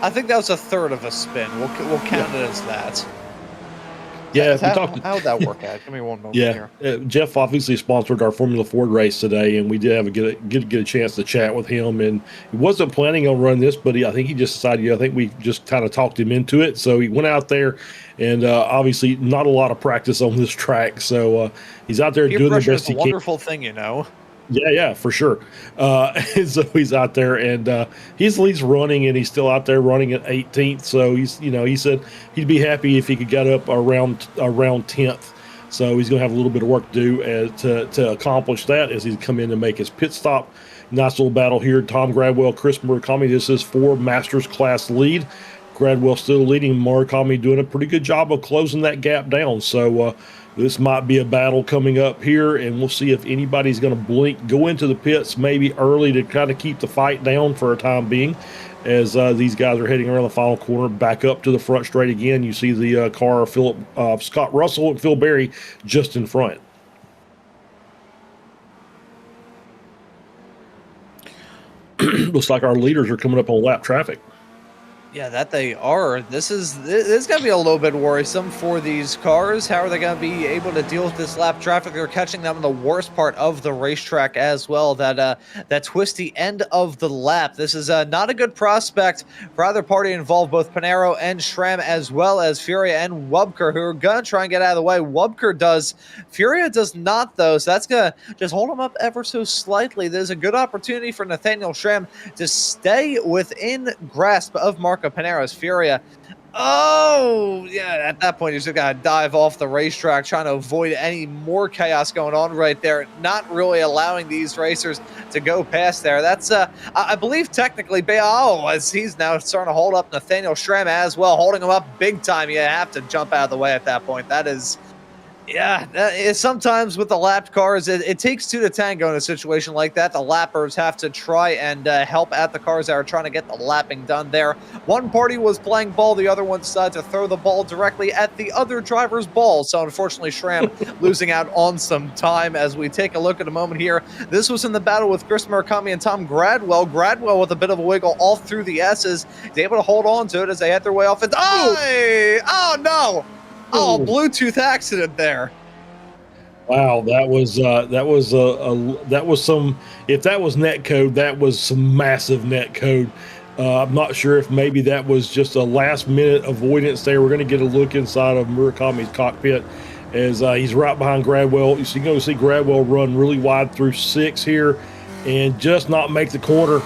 I think that was a third of a spin. We'll count it as that. Yeah, how'd that work out? Give me one moment here. Jeff obviously sponsored our Formula Ford race today, and we did have get a chance to chat with him. And he wasn't planning on running this, but I think he just decided. I think we just kind of talked him into it. So he went out there, and obviously not a lot of practice on this track. So he's out there doing the best he can. Wonderful thing, you know. Yeah, for sure. And so he's out there, and he's at least running, and he's still out there running at 18th. So he said he'd be happy if he could get up around 10th. So he's going to have a little bit of work to do to accomplish that as he's come in to make his pit stop. Nice little battle here. Tom Gradwell, Chris Murakami. This is for Masters class lead. Gradwell still leading. Murakami doing a pretty good job of closing that gap down. So This might be a battle coming up here, and we'll see if anybody's going to go into the pits maybe early to kind of keep the fight down for a time being, as these guys are heading around the final corner, back up to the front straight again. You see the car of Scott Russell and Phil Berry just in front. Looks like our leaders are coming up on lap traffic. Yeah, that they are. This is going to be a little bit worrisome for these cars. How are they going to be able to deal with this lap traffic? They're catching them in the worst part of the racetrack as well, that twisty end of the lap. This is not a good prospect for either party involved, both Panero and Schramm, as well as Furia and Wubker, who are going to try and get out of the way. Wubker does. Furia does not, though, so that's going to just hold him up ever so slightly. There's a good opportunity for Nathaniel Schramm to stay within grasp of Marco Panero's Furia. Oh, yeah, at that point, you just got to dive off the racetrack, trying to avoid any more chaos going on right there, not really allowing these racers to go past there. That's, I believe, technically, as he's now starting to hold up Nathaniel Schramm as well, holding him up big time. You have to jump out of the way at that point. That is... Yeah, sometimes with the lapped cars, it takes two to tango in a situation like that. The lappers have to try and help out the cars that are trying to get the lapping done there. One party was playing ball, the other one decided to throw the ball directly at the other driver's ball. So unfortunately, Schramm losing out on some time. As we take a look at a moment here, this was in the battle with Chris Murakami and Tom Gradwell. Gradwell with a bit of a wiggle all through the S's. He's able to hold on to it as they head their way off. Oh, no! Oh, Bluetooth accident there. Wow, that was some. If that was net code, that was some massive net code. I'm not sure if maybe that was just a last minute avoidance there. We're going to get a look inside of Murakami's cockpit as he's right behind Gradwell. You can go see Gradwell run really wide through 6 here and just not make the corner.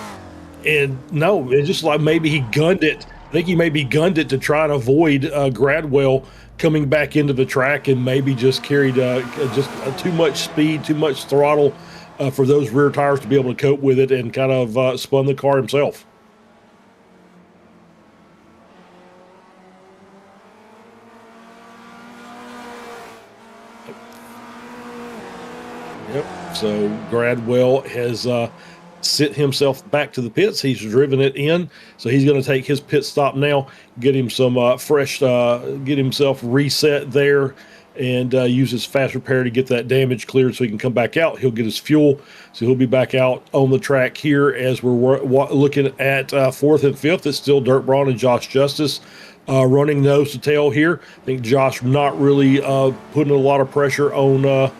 And no, it's just like maybe he gunned it. I think he maybe gunned it to try and avoid Gradwell coming back into the track, and maybe just carried too much speed, too much throttle for those rear tires to be able to cope with it, and kind of spun the car himself. Yep. So Gradwell has sent himself back to the pits. He's driven it in, so he's going to take his pit stop now, get him some get himself reset there, and use his fast repair to get that damage cleared so he can come back out. He'll get his fuel, so he'll be back out on the track here as we're looking at 4th and 5th. It's still Dirk Braun and Josh Justice running nose to tail here. I think Josh not really putting a lot of pressure on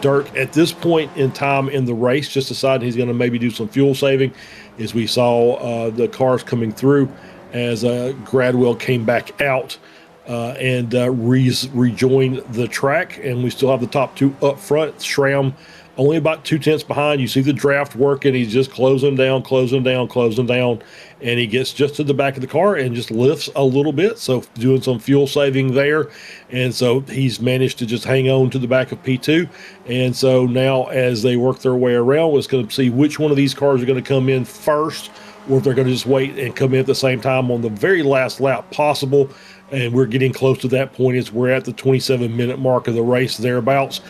Dirk at this point in time in the race, just deciding he's going to maybe do some fuel saving, as we saw the cars coming through as Gradwell came back out and rejoined the track. And we still have the top 2 up front. Schramm only about 2/10 behind. You see the draft working. He's just closing down, and he gets just to the back of the car and just lifts a little bit. So doing some fuel saving there. And so he's managed to just hang on to the back of P2. And so now as they work their way around, we're going to see which one of these cars are going to come in first, or if they're going to just wait and come in at the same time on the very last lap possible. And we're getting close to that point as we're at the 27-minute mark of the race thereabouts.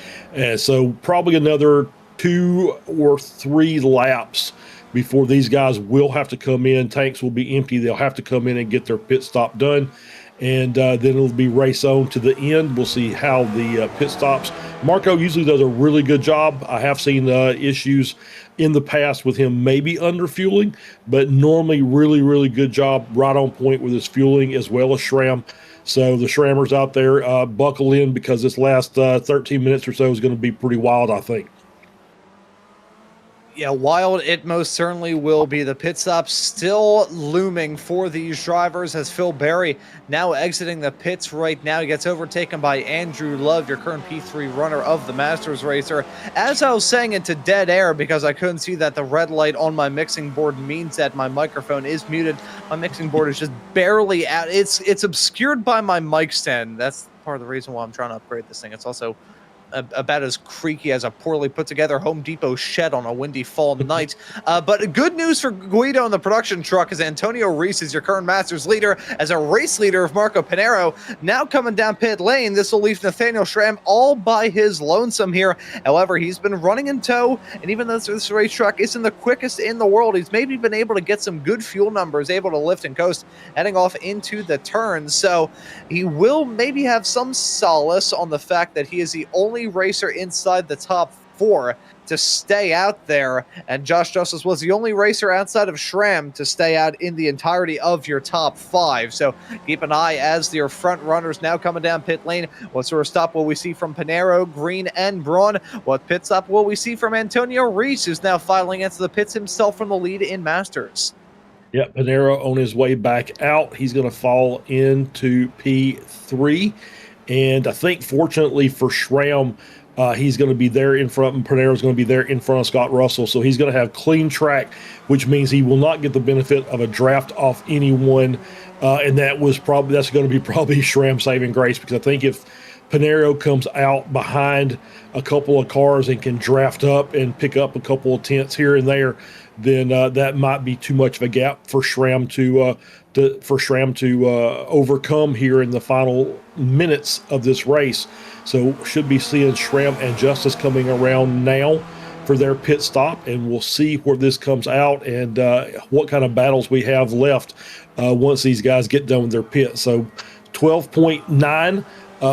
So probably another 2 or 3 laps before these guys will have to come in. Tanks will be empty. They'll have to come in and get their pit stop done. And then it'll be race on to the end. We'll see how the pit stops. Marco usually does a really good job. I have seen issues in the past with him maybe under fueling, but normally really, really good job, right on point with his fueling, as well as Schramm. So the Schrammers out there, buckle in, because this last 13 minutes or so is going to be pretty wild, I think. Yeah, wild it most certainly will be. The pit stop still looming for these drivers as Phil Berry now exiting the pits right now. He gets overtaken by Andrew Love, your current P3 runner of the Masters Racer. As I was saying into dead air, because I couldn't see that the red light on my mixing board means that my microphone is muted. My mixing board is just barely out. It's obscured by my mic stand. That's part of the reason why I'm trying to upgrade this thing. It's also about as creaky as a poorly put together Home Depot shed on a windy fall night. But good news for Guido in the production truck is Antonio Reese is your current Masters leader as a race leader of Marco Pinero. Now coming down pit lane, this will leave Nathaniel Schramm all by his lonesome here. However, he's been running in tow, and even though this race truck isn't the quickest in the world, he's maybe been able to get some good fuel numbers, able to lift and coast, heading off into the turns. So he will maybe have some solace on the fact that he is the only racer inside the top 4 to stay out there, and Josh Justice was the only racer outside of Schramm to stay out in the entirety of your top 5. So keep an eye as your front runners now coming down pit lane. What sort of stop will we see from Pinero, Green, and Braun? What pit stop will we see from Antonio Reese, who's now filing into the pits himself from the lead in Masters? Yeah, Pinero on his way back out. He's going to fall into P3. And I think, fortunately for Schramm, he's going to be there in front, and Pinero's going to be there in front of Scott Russell. So he's going to have clean track, which means he will not get the benefit of a draft off anyone. And that's going to be probably Schramm's saving grace, because I think if Pinero comes out behind a couple of cars and can draft up and pick up a couple of tenths here and there, then that might be too much of a gap for Schramm to overcome here in the final minutes of this race. So should be seeing Schramm and Justice coming around now for their pit stop, and we'll see where this comes out and what kind of battles we have left once these guys get done with their pit. So 12.9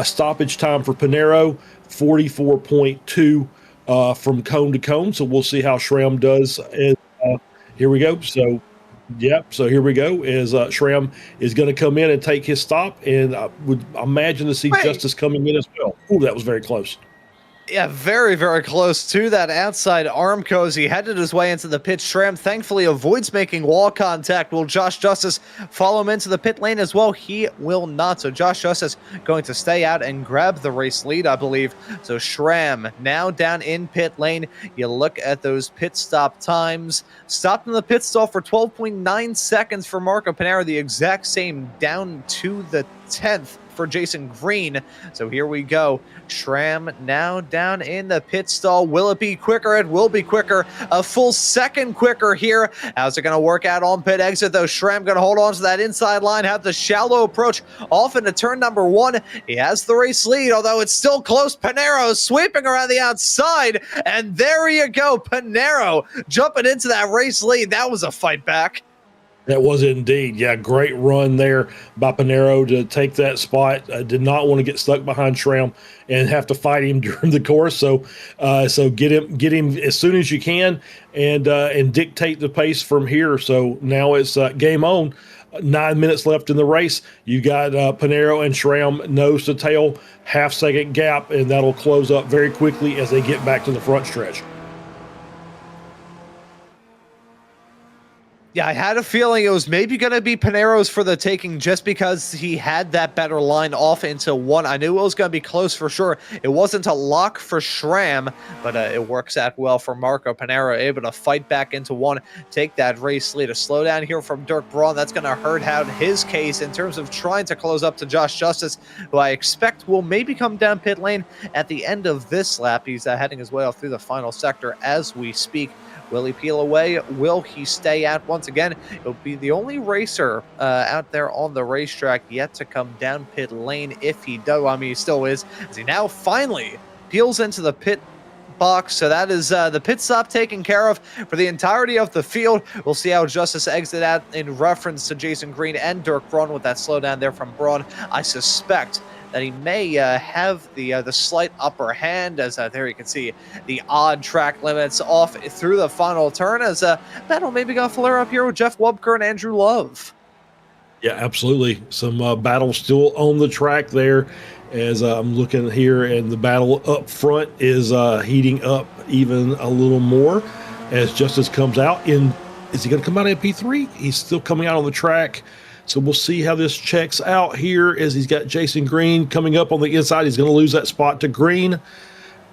stoppage time for Pinero, 44.2 from cone to cone. So we'll see how Schramm does. And here we go. So here we go. As Schramm is going to come in and take his stop, and I would imagine to see Justice coming in as well. Oh, that was very close. Yeah, very, very close to that outside arm cozy. Headed his way into the pit. Schramm thankfully avoids making wall contact. Will Josh Justice follow him into the pit lane as well? He will not. So Josh Justice going to stay out and grab the race lead, I believe. So Schramm now down in pit lane. You look at those pit stop times. Stopped in the pit stall for 12.9 seconds for Marco Pinero. The exact same down to the 10th for Jason Green. So here we go. Schramm now down in the pit stall. Will it be quicker? It will be quicker. A full second quicker here. How's it going to work out on pit exit, though? Schramm going to hold on to that inside line, have the shallow approach off into turn number 1. He has the race lead, although it's still close. Pinero sweeping around the outside, and there you go. Pinero jumping into that race lead. That was a fight back. That was indeed. Yeah, great run there by Pinero to take that spot. Did not want to get stuck behind Schramm and have to fight him during the course. So get him as soon as you can and dictate the pace from here. So now it's game on. 9 minutes left in the race. You got Pinero and Schramm nose to tail, half-second gap, and that'll close up very quickly as they get back to the front stretch. Yeah, I had a feeling it was maybe going to be Pinero's for the taking just because he had that better line off into 1. I knew it was going to be close for sure. It wasn't a lock for Schramm, but it works out well for Marco Pinero, able to fight back into 1, take that race lead. A slowdown here from Dirk Braun. That's going to hurt out his case in terms of trying to close up to Josh Justice, who I expect will maybe come down pit lane at the end of this lap. He's heading his way off through the final sector as we speak. Will he peel away? Will he stay out once again? He'll be the only racer out there on the racetrack yet to come down pit lane. If he does, I mean, he still is, as he now finally peels into the pit box. So that is the pit stop taken care of for the entirety of the field. We'll see how Justice exit out in reference to Jason Green and Dirk Braun with that slowdown there from Braun. I suspect that he may have the slight upper hand, as there you can see the odd track limits off through the final turn, as battle maybe going to flare up here with Jeff Wubker and Andrew Love. Yeah, absolutely. Some battle still on the track there, as I'm looking here, and the battle up front is heating up even a little more as Justice comes out in. Is he going to come out at P3? He's still coming out on the track. So we'll see how this checks out here as he's got Jason Green coming up on the inside. He's going to lose that spot to Green.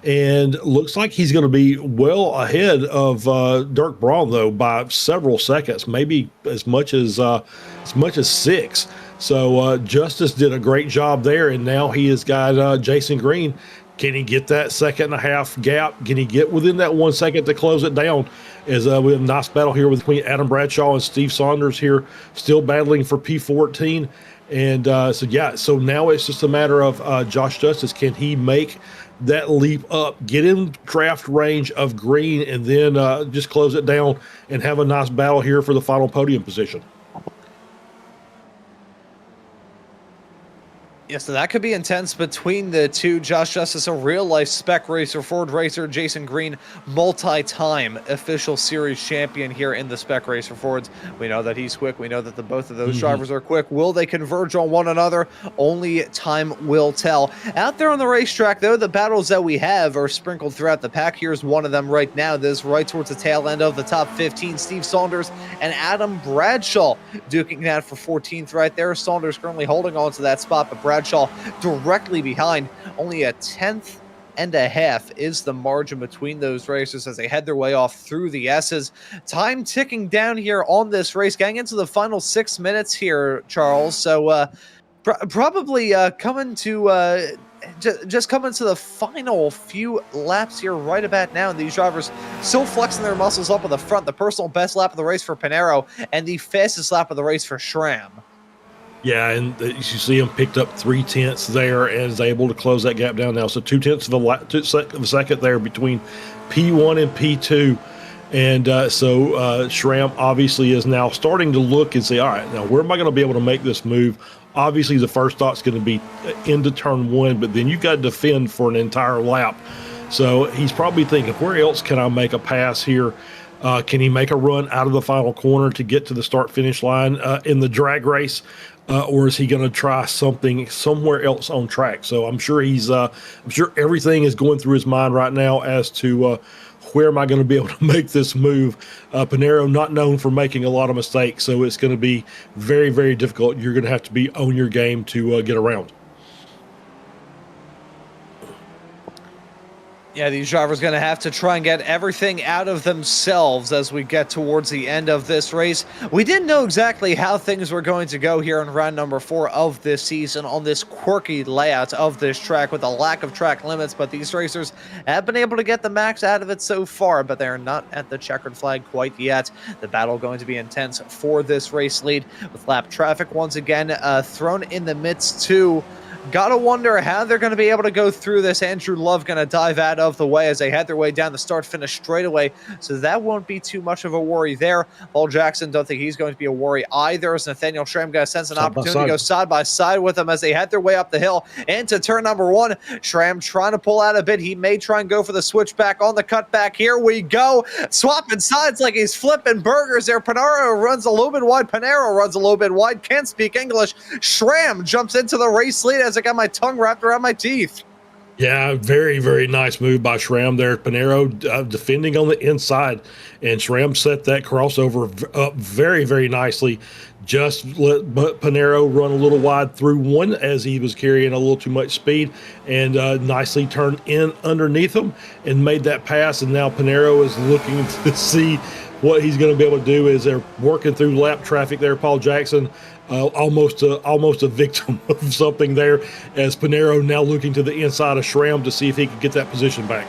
And looks like he's going to be well ahead of Dirk Braun, though, by several seconds, maybe as much as 6. So Justice did a great job there, and now he has got Jason Green. Can he get that second and a half gap? Can he get within that 1 second to close it down? As we have a nice battle here between Adam Bradshaw and Steve Saunders here, still battling for P14. And so now it's just a matter of Josh Justice. Can he make that leap up, get in draft range of Green, and then just close it down and have a nice battle here for the final podium position? Yeah, so that could be intense between the two. Josh Justice, a real-life spec racer, Ford racer. Jason Green, multi-time official series champion here in the spec racer Fords. We know that he's quick. We know that both of those drivers are quick. Will they converge on one another? Only time will tell. Out there on the racetrack, though, the battles that we have are sprinkled throughout the pack. Here's one of them right now. This is right towards the tail end of the top 15. Steve Saunders and Adam Bradshaw duking that for 14th right there. Saunders currently holding on to that spot, but Bradshaw directly behind. Only a 10th and a half is the margin between those racers as they head their way off through the S's. Time ticking down here on this race, getting into the final 6 minutes here, Charles. So probably coming to just coming to the final few laps here right about now. And these drivers still flexing their muscles up at the front. The personal best lap of the race for Pinero and the fastest lap of the race for Schramm. Yeah, and you see him picked up 3/10 there and is able to close that gap down now. So 2/10 of a second there between P1 and P2. And so Schramm obviously is now starting to look and say, all right, now where am I going to be able to make this move? Obviously, the first thought's going to be into turn one, but then you got to defend for an entire lap. So he's probably thinking, where else can I make a pass here? Can he make a run out of the final corner to get to the start-finish line in the drag race? Or is he going to try something somewhere else on track? So I'm sure I'm sure everything is going through his mind right now as to where am I going to be able to make this move. Pinero not known for making a lot of mistakes, so it's going to be very, very difficult. You're going to have to be on your game to get around. Yeah, these drivers going to have to try and get everything out of themselves as we get towards the end of this race. We didn't know exactly how things were going to go here in round number 4 of this season on this quirky layout of this track with a lack of track limits, but these racers have been able to get the max out of it so far, but they're not at the checkered flag quite yet. The battle going to be intense for this race lead with lap traffic once again thrown in the midst too. Gotta wonder how they're going to be able to go through this. Andrew Love going to dive out of the way as they head their way down the start-finish straightaway, so that won't be too much of a worry there. Paul Jackson, don't think he's going to be a worry either, as Nathaniel Schramm going to sense an opportunity to go side-by-side with them as they head their way up the hill into turn number 1. Schramm trying to pull out a bit. He may try and go for the switchback on the cutback. Here we go. Swapping sides like he's flipping burgers there. Pinero runs a little bit wide. Can't speak English. Schramm jumps into the race lead as I got my tongue wrapped around my teeth. Yeah, very, very nice move by Schramm there. Pinero defending on the inside, and Schramm set that crossover up very, very nicely. Just let Pinero run a little wide through one as he was carrying a little too much speed, and nicely turned in underneath him and made that pass. And now Pinero is looking to see what he's going to be able to do as they're working through lap traffic there. Paul Jackson almost a victim of something there, as Pinero now looking to the inside of Schramm to see if he can get that position back.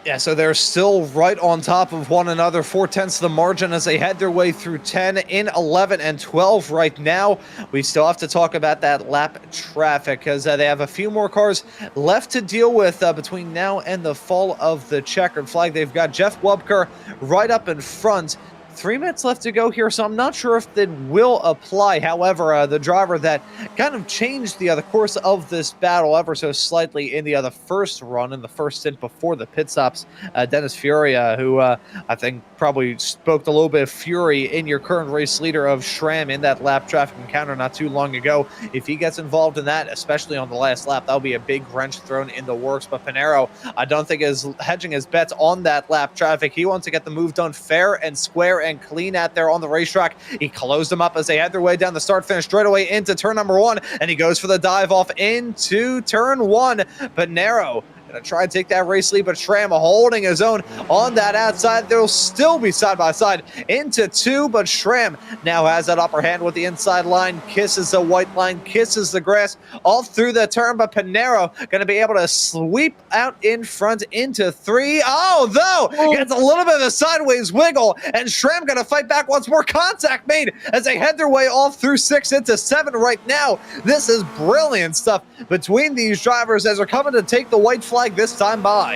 Yeah, so they're still right on top of one another, 4/10 of the margin as they head their way through 10 in 11 and 12 right now. We still have to talk about that lap traffic because they have a few more cars left to deal with between now and the fall of the checkered flag. They've got Jeff Wubker right up in front. 3 minutes left to go here, so I'm not sure if that will apply. However, the driver that kind of changed the course of this battle ever so slightly in the first run, in the first stint before the pit stops, Dennis Furia, who I think probably spoke a little bit of fury in your current race leader of Schramm in that lap traffic encounter not too long ago. If he gets involved in that, especially on the last lap, that'll be a big wrench thrown in the works. But Pinero, I don't think is hedging his bets on that lap traffic. He wants to get the move done fair and square and clean out there on the racetrack. He closed them up as they had their way down the start-finish straightaway into turn number 1, and he goes for the dive off into turn 1. Pinero Gonna try and take that race lead, but Schramm holding his own on that outside. They'll still be side by side into 2, but Schramm now has that upper hand with the inside line, kisses the white line, kisses the grass all through the turn, but Pinero gonna be able to sweep out in front into 3. Oh, though, gets a little bit of a sideways wiggle, and Schramm gonna fight back once more. Contact made as they head their way all through 6 into 7 right now. This is brilliant stuff between these drivers as they're coming to take the white flag this time by.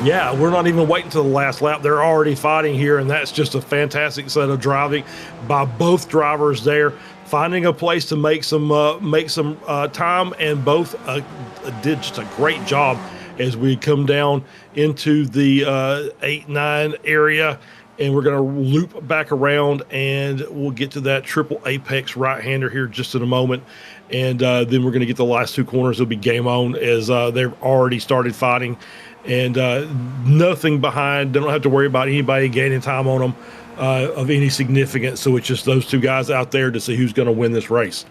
Yeah, we're not even waiting till the last lap. They're already fighting here, and that's just a fantastic set of driving by both drivers there, finding a place to make some time, and both did just a great job as we come down into the 8-9 area. And we're going to loop back around, and we'll get to that triple apex right-hander here just in a moment. And then we're going to get the last 2 corners. It'll be game on as they've already started fighting. And nothing behind. They don't have to worry about anybody gaining time on them of any significance. So it's just those 2 guys out there to see who's going to win this race.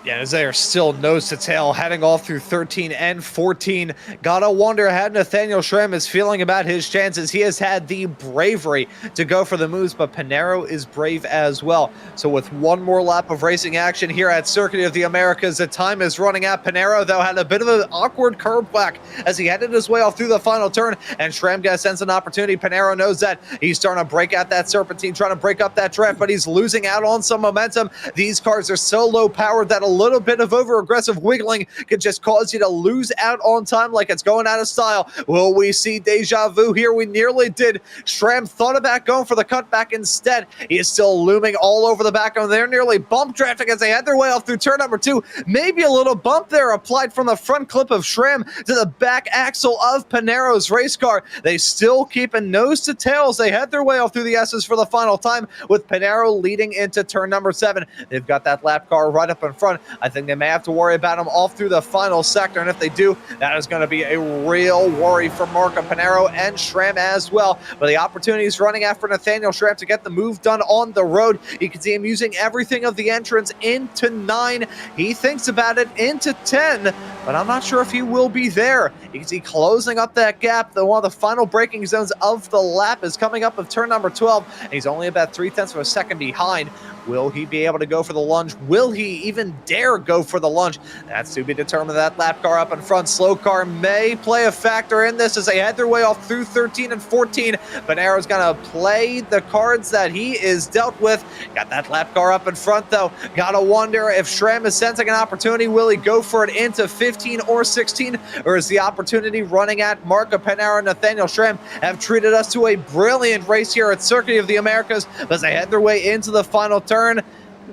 Yeah, as they are still nose to tail, heading off through 13 and 14. Gotta wonder how Nathaniel Schramm is feeling about his chances. He has had the bravery to go for the moves, but Pinero is brave as well. So with one more lap of racing action here at Circuit of the Americas, the time is running out. Pinero, though, had a bit of an awkward curb whack as he headed his way off through the final turn, and Schramm gonna sense an opportunity. Pinero knows that. He's starting to break out that serpentine, trying to break up that draft, but he's losing out on some momentum. These cars are so low powered that a little bit of over-aggressive wiggling could just cause you to lose out on time like it's going out of style. Will we see deja vu here? We nearly did. Schramm thought about going for the cutback instead. He is still looming all over the back, and they're nearly bump drafting as they head their way off through turn number 2. Maybe a little bump there applied from the front clip of Schramm to the back axle of Pinero's race car. They still keep a nose to tails. They head their way off through the S's for the final time, with Pinero leading into turn number 7. They've got that lap car right up in front. I think they may have to worry about him all through the final sector, and if they do, that is going to be a real worry for Marco Pinero and Schramm as well. But the opportunity is running after Nathaniel Schramm to get the move done on the road. You can see him using everything of the entrance into 9. He thinks about it into 10, but I'm not sure if he will be there. You can see closing up that gap. One of the final braking zones of the lap is coming up of turn number 12, and he's only about 0.3 of a second behind. Will he be able to go for the lunge? Will he even dare go for the lunge? That's to be determined. That lap car up in front, slow car, may play a factor in this as they head their way off through 13 and 14. Pinero's going to play the cards that he is dealt with. Got that lap car up in front, though. Gotta wonder if Schramm is sensing an opportunity. Will he go for it into 15 or 16? Or is the opportunity running at Marco Pinero and Nathaniel Schramm have treated us to a brilliant race here at Circuit of the Americas as they head their way into the final turn.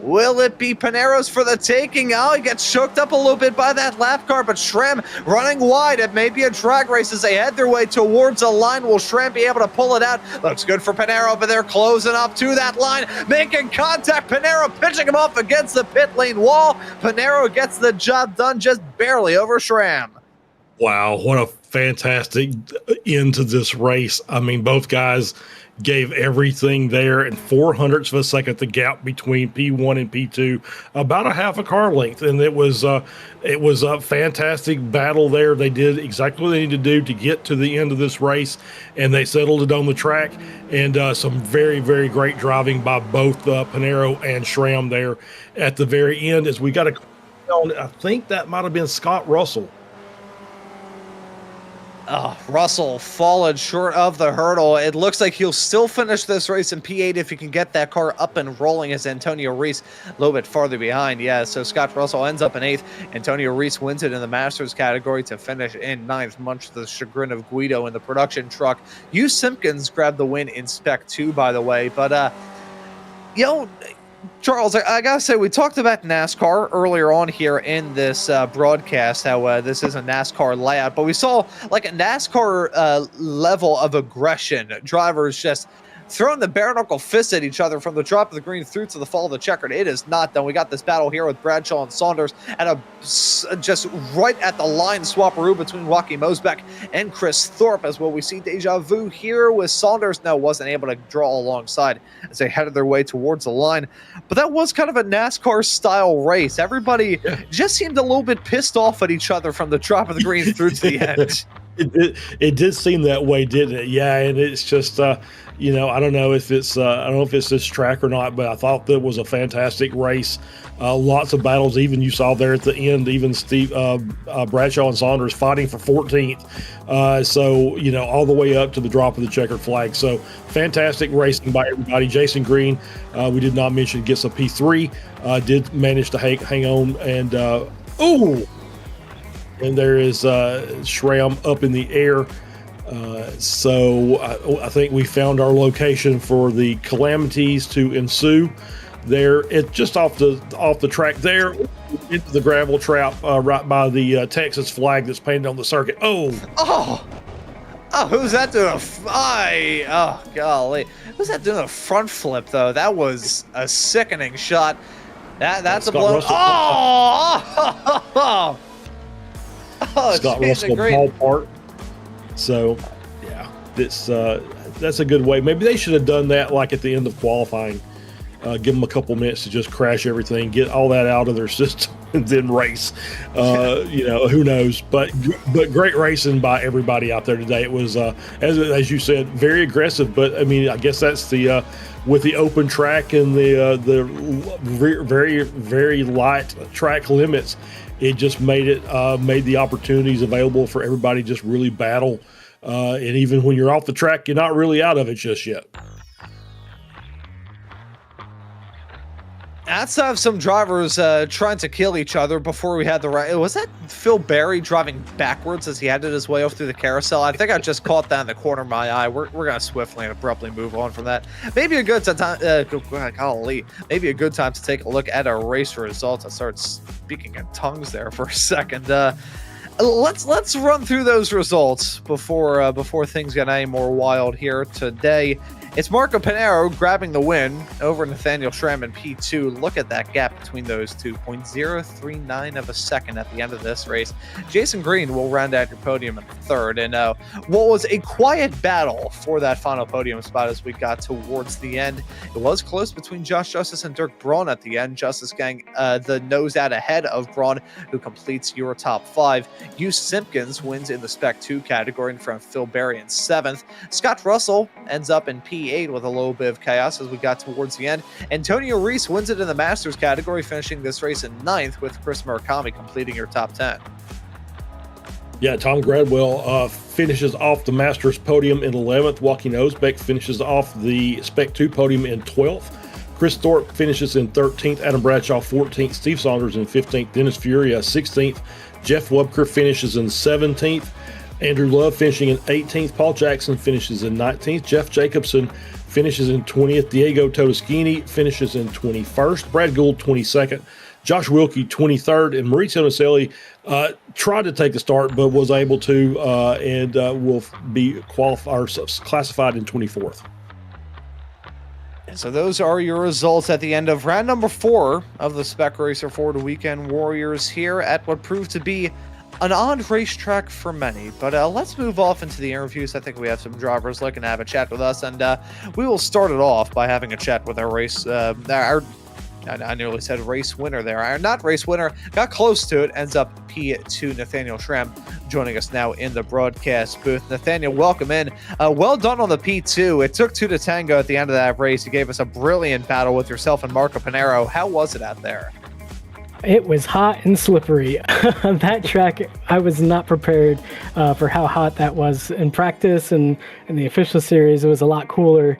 Will it be Pinero's for the taking? Oh, he gets choked up a little bit by that lap car, but Schramm running wide. It may be a drag race as they head their way towards a line. Will Schramm be able to pull it out? Looks good for Pinero, but they're closing up to that line, making contact. Pinero pitching him off against the pit lane wall. Pinero gets the job done just barely over Schramm. Wow, what a fantastic end to this race. I mean, both guys gave everything there, and 0.04 of a second, the gap between P1 and P2, about a half a car length. And it was a fantastic battle there. They did exactly what they needed to do to get to the end of this race, and they settled it on the track. And some very, very great driving by both Pinero and Schramm there at the very end. As we got I think that might have been Scott Russell. Russell fallen short of the hurdle. It looks like he'll still finish this race in P8 if he can get that car up and rolling, as Antonio Reese a little bit farther behind. Yeah, so Scott Russell ends up in 8th. Antonio Reese wins it in the Masters category to finish in 9th, much to the chagrin of Guido in the production truck. Hugh Simpkins grabbed the win in Spec 2, by the way. But, Charles, I gotta say, we talked about NASCAR earlier on here in this broadcast, how this is a NASCAR layout, but we saw like a NASCAR level of aggression. Drivers just throwing the bare knuckle fist at each other from the drop of the green through to the fall of the checkered. It is not done. We got this battle here with Bradshaw and Saunders, and just right at the line swapperoo between Joachim Mosbeck and Chris Thorpe, as well we see deja vu here with Saunders. No, wasn't able to draw alongside as they headed their way towards the line. But that was kind of a NASCAR style race. Everybody just seemed a little bit pissed off at each other from the drop of the green through to the end. It did seem that way, didn't it? Yeah, and it's just I don't know if it's this track or not, but I thought that was a fantastic race. Lots of battles, even you saw there at the end, even Steve Bradshaw and Saunders fighting for 14th. So all the way up to the drop of the checkered flag. So fantastic racing by everybody. Jason Green, we did not mention, gets a P3. Did manage to hang on and and there is Schramm up in the air. So I think we found our location for the calamities to ensue. There, it's just off the track there, into the gravel trap right by the Texas flag that's painted on the circuit. Oh, who's that doing golly. Who's that doing a front flip, though? That was a sickening shot. That's a blow. Scott Russell ballpark. So, yeah, that's a good way. Maybe they should have done that like at the end of qualifying. Give them a couple minutes to just crash everything, get all that out of their system, and then race. Who knows? But great racing by everybody out there today. It was, as you said, very aggressive. But I mean, I guess that's the with the open track and the very, very light track limits. It just made the opportunities available for everybody to just really battle. And even when you're off the track, you're not really out of it just yet. Let's have some drivers trying to kill each other before we had the right. Was that Phil Berry driving backwards as he headed his way off through the carousel? I think I just caught that in the corner of my eye. We're going to swiftly and abruptly move on from that. Maybe a good time. Maybe a good time to take a look at our race results. I started speaking in tongues there for a second. Let's run through those results before things get any more wild here today. It's Marco Pinero grabbing the win over Nathaniel Schramm in P2. Look at that gap between those two, 0.039 of a second at the end of this race. Jason Green will round out your podium in third. And what was a quiet battle for that final podium spot as we got towards the end. It was close between Josh Justice and Dirk Braun at the end. Justice getting the nose out ahead of Braun, who completes your top five. Hugh Simpkins wins in the Spec 2 category in front of Phil Berry in seventh. Scott Russell ends up in P8 with a little bit of chaos as we got towards the end. Antonio Reese wins it in the Masters category, finishing this race in ninth, with Chris Murakami completing your top 10. Yeah, Tom Gradwell finishes off the Masters podium in 11th. Joachim Mosbeck finishes off the Spec 2 podium in 12th. Chris Thorpe finishes in 13th. Adam Bradshaw 14th. Steve Saunders in 15th. Dennis Furia 16th. Jeff Wubker finishes in 17th. Andrew Love finishing in 18th. Paul Jackson finishes in 19th. Jeff Jacobson finishes in 20th. Diego Todeschini finishes in 21st. Brad Gould 22nd. Josh Wilkie 23rd. And Maurizio Naselli tried to take the start but was able to and will be classified in 24th. So those are your results at the end of round number 4 of the Spec Racer Ford Weekend Warriors here at what proved to be an odd racetrack for many. But let's move off into the interviews. I think we have some drivers looking to have a chat with us, and we will start it off by having a chat with our race, I nearly said race winner there. Not race winner, got close to it, ends up P2, Nathaniel Schramm, joining us now in the broadcast booth. Nathaniel, welcome in. Well done on the P2. It took 2 to tango at the end of that race. You gave us a brilliant battle with yourself and Marco Pinero. How was it out there? It was hot and slippery. That track, I was not prepared for how hot that was in practice, and in the official series, it was a lot cooler.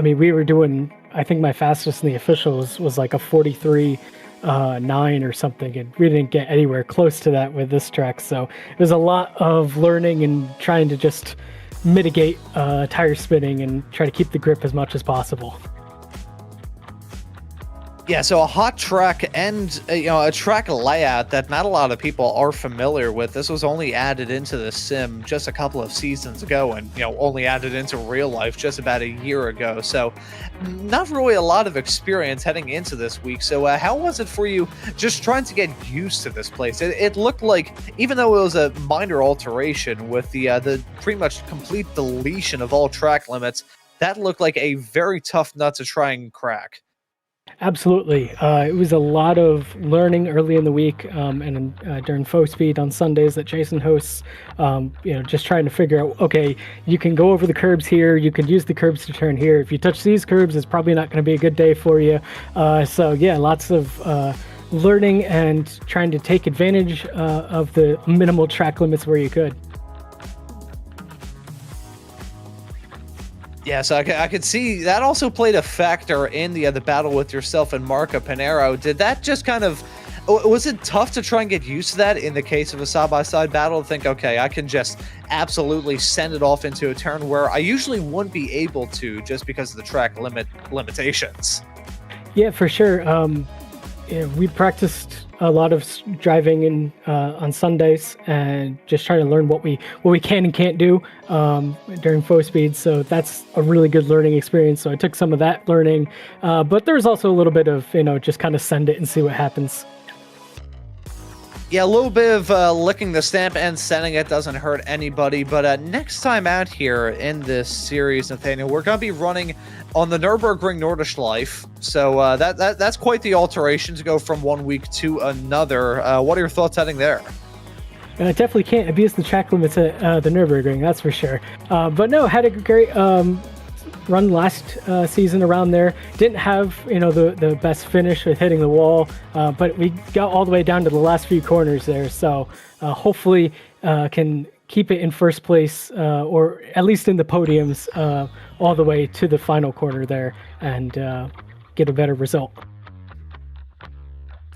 We were doing, I think my fastest in the officials was like a 43.9 or something, and we didn't get anywhere close to that with this track. So it was a lot of learning and trying to just mitigate tire spinning and try to keep the grip as much as possible. Yeah, so a hot track and a track layout that not a lot of people are familiar with. This was only added into the sim just a couple of seasons ago, and only added into real life just about a year ago. So not really a lot of experience heading into this week. So how was it for you just trying to get used to this place? It looked like, even though it was a minor alteration with the pretty much complete deletion of all track limits, that looked like a very tough nut to try and crack. Absolutely. It was a lot of learning early in the week, and during Faux Speed on Sundays that Jason hosts, just trying to figure out, okay, you can go over the curbs here, you can use the curbs to turn here. If you touch these curbs, it's probably not going to be a good day for you. So yeah, lots of learning and trying to take advantage of the minimal track limits where you could. Yeah, so I could see that also played a factor in the battle with yourself and Marco Pinero. Did that just was it tough to try and get used to that in the case of a side-by-side battle? To think, okay, I can just absolutely send it off into a turn where I usually wouldn't be able to just because of the track limitations. Yeah, for sure. We practiced a lot of driving on Sundays and just trying to learn what we can and can't do during Faux Speed. So that's a really good learning experience. So I took some of that learning, but there's also a little bit of just kind of send it and see what happens. Yeah, a little bit of licking the stamp and sending it doesn't hurt anybody. But next time out here in this series, Nathaniel, we're going to be running on the Nürburgring Nordschleife. So that's quite the alteration to go from one week to another. What are your thoughts heading there? And I definitely can't abuse the track limits at the Nürburgring, that's for sure. But no, had a great run last season around there. Didn't have the best finish with hitting the wall, but we got all the way down to the last few corners there. So hopefully can keep it in first place, or at least in the podiums, all the way to the final corner there, and get a better result.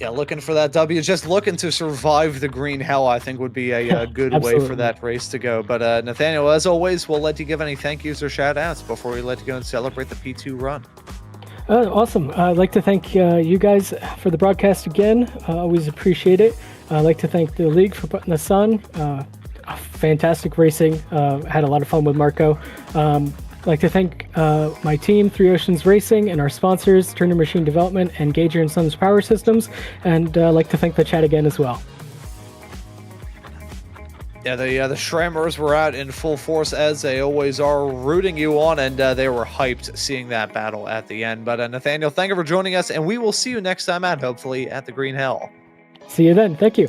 Yeah, looking for that W. Just looking to survive the green hell, I think, would be a good way for that race to go. But Nathaniel, as always, we'll let you give any thank yous or shout outs before we let you go and celebrate the P2 run. Awesome. I'd like to thank you guys for the broadcast again. Always appreciate it. I'd like to thank the league for putting this on. Fantastic racing. Had a lot of fun with Marco. I'd like to thank my team, Three Oceans Racing, and our sponsors, Turner Machine Development and Gauger & Sons Power Systems. And I'd like to thank the chat again as well. Yeah, the Schrammers were out in full force, as they always are, rooting you on, and they were hyped seeing that battle at the end. But Nathaniel, thank you for joining us, and we will see you next time out, hopefully, at the Green Hell. See you then. Thank you.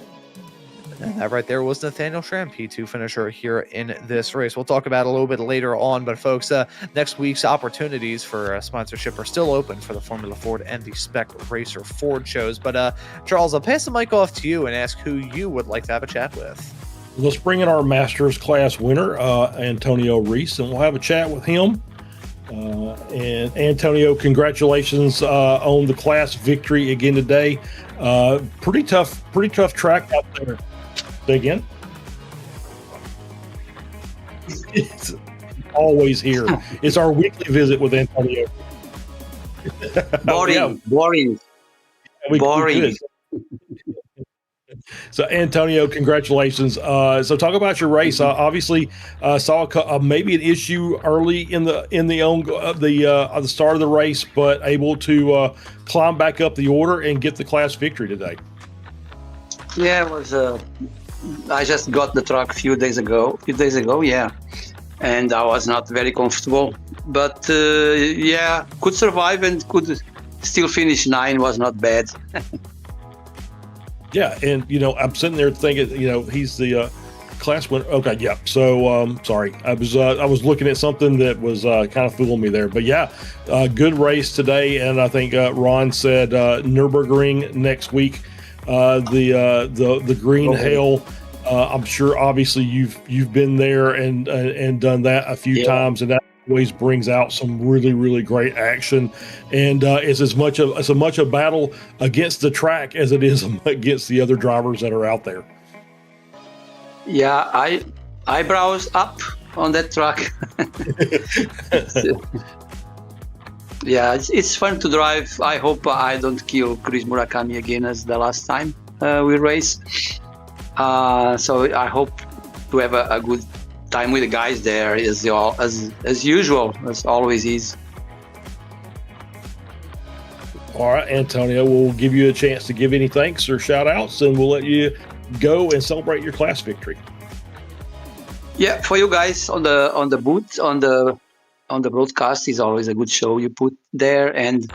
And that right there was Nathaniel Schramm, P2 finisher here in this race. We'll talk about it a little bit later on, but folks, next week's opportunities for sponsorship are still open for the Formula Ford and the Spec Racer Ford shows. But Charles, I'll pass the mic off to you and ask who you would like to have a chat with. Let's bring in our Masters class winner, Antonio Reese, and we'll have a chat with him. And Antonio, congratulations on the class victory again today. Pretty tough track out there. Say again? It's always here. It's our weekly visit with Antonio. Boring. Boring. So Antonio, congratulations. So talk about your race. Obviously, saw maybe an issue early in the start of the race, but able to climb back up the order and get the class victory today. Yeah, it was. I just got the truck a few days ago. Yeah, and I was not very comfortable, but yeah, could survive and could still finish 9. Was not bad. Yeah, and I'm sitting there thinking, he's the class winner. Okay, yeah. So sorry, I was looking at something that was kind of fooling me there, but yeah, good race today, and I think Ron said Nürburgring next week. The Green Hell. I'm sure, obviously, you've been there and done that a few times, and that always brings out some really, really great action. And it's as much a battle against the track as it is against the other drivers that are out there. Yeah, eyebrows up on that track. Yeah, it's fun to drive. I hope I don't kill Chris Murakami again as the last time we race. So I hope to have a good time with the guys there as usual, as always is. All right, Antonio, we'll give you a chance to give any thanks or shout outs, and we'll let you go and celebrate your class victory. Yeah, for you guys on the booth, on the broadcast, is always a good show you put there. And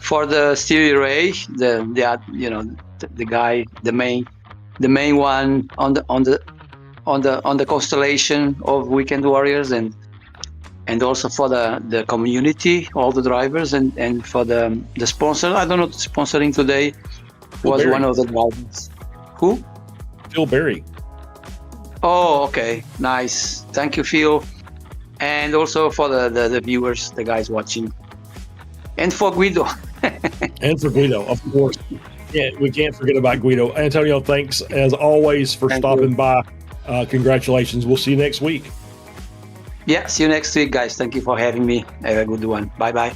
for the Stevie Ray, the guy, the main one on the constellation of Weekend Warriors, and also for the community, all the drivers, and for the sponsor. I don't know, sponsoring today was Barry. one of the drivers. Who? Phil Berry. Oh, okay, nice. Thank you, Phil, and also for the viewers, the guys watching, and for Guido. And for Guido, of course. Yeah, we can't forget about Guido. Antonio, thanks as always for stopping by. Congratulations. We'll see you next week. Yeah, see you next week, guys. Thank you for having me. Have a good one. Bye-bye.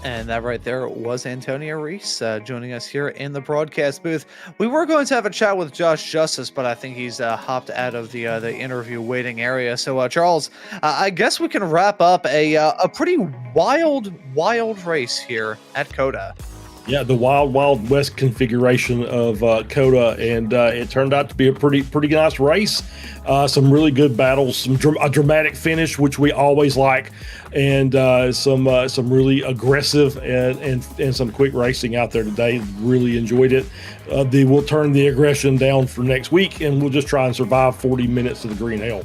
And that right there was Antonio Reese joining us here in the broadcast booth. We were going to have a chat with Josh Justice, but I think he's hopped out of the interview waiting area. So, Charles, I guess we can wrap up a pretty wild race here at COTA. Yeah, the Wild West configuration of COTA, and it turned out to be a pretty nice race. Some really good battles, a dramatic finish, which we always like, and some really aggressive and some quick racing out there today. Really enjoyed it. We'll turn the aggression down for next week, and we'll just try and survive 40 minutes of the green hell.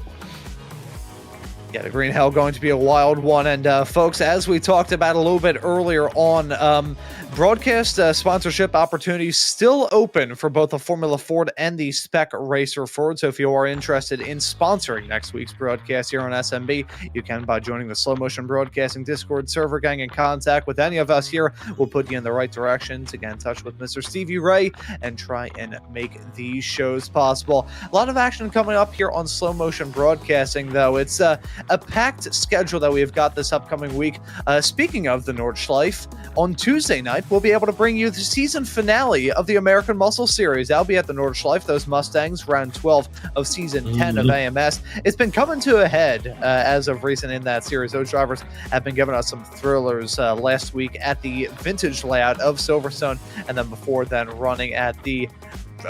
Yeah, the green hell going to be a wild one. And folks, as we talked about a little bit earlier on, broadcast sponsorship opportunities still open for both the Formula Ford and the Spec Racer Ford. So if you are interested in sponsoring next week's broadcast here on SMB, you can by joining the Slow Motion Broadcasting Discord server, getting in contact with any of us here. We'll put you in the right direction to get in touch with Mr. Stevie Ray and try and make these shows possible. A lot of action coming up here on Slow Motion Broadcasting, though. It's a packed schedule that we've got this upcoming week. Speaking of the Nordschleife, on Tuesday night, we'll be able to bring you the season finale of the American Muscle Series. That'll be at the Nordschleife, those Mustangs, round 12 of season 10 of AMS. It's been coming to a head as of recent in that series. Those drivers have been giving us some thrillers last week at the vintage layout of Silverstone, and then before then running at the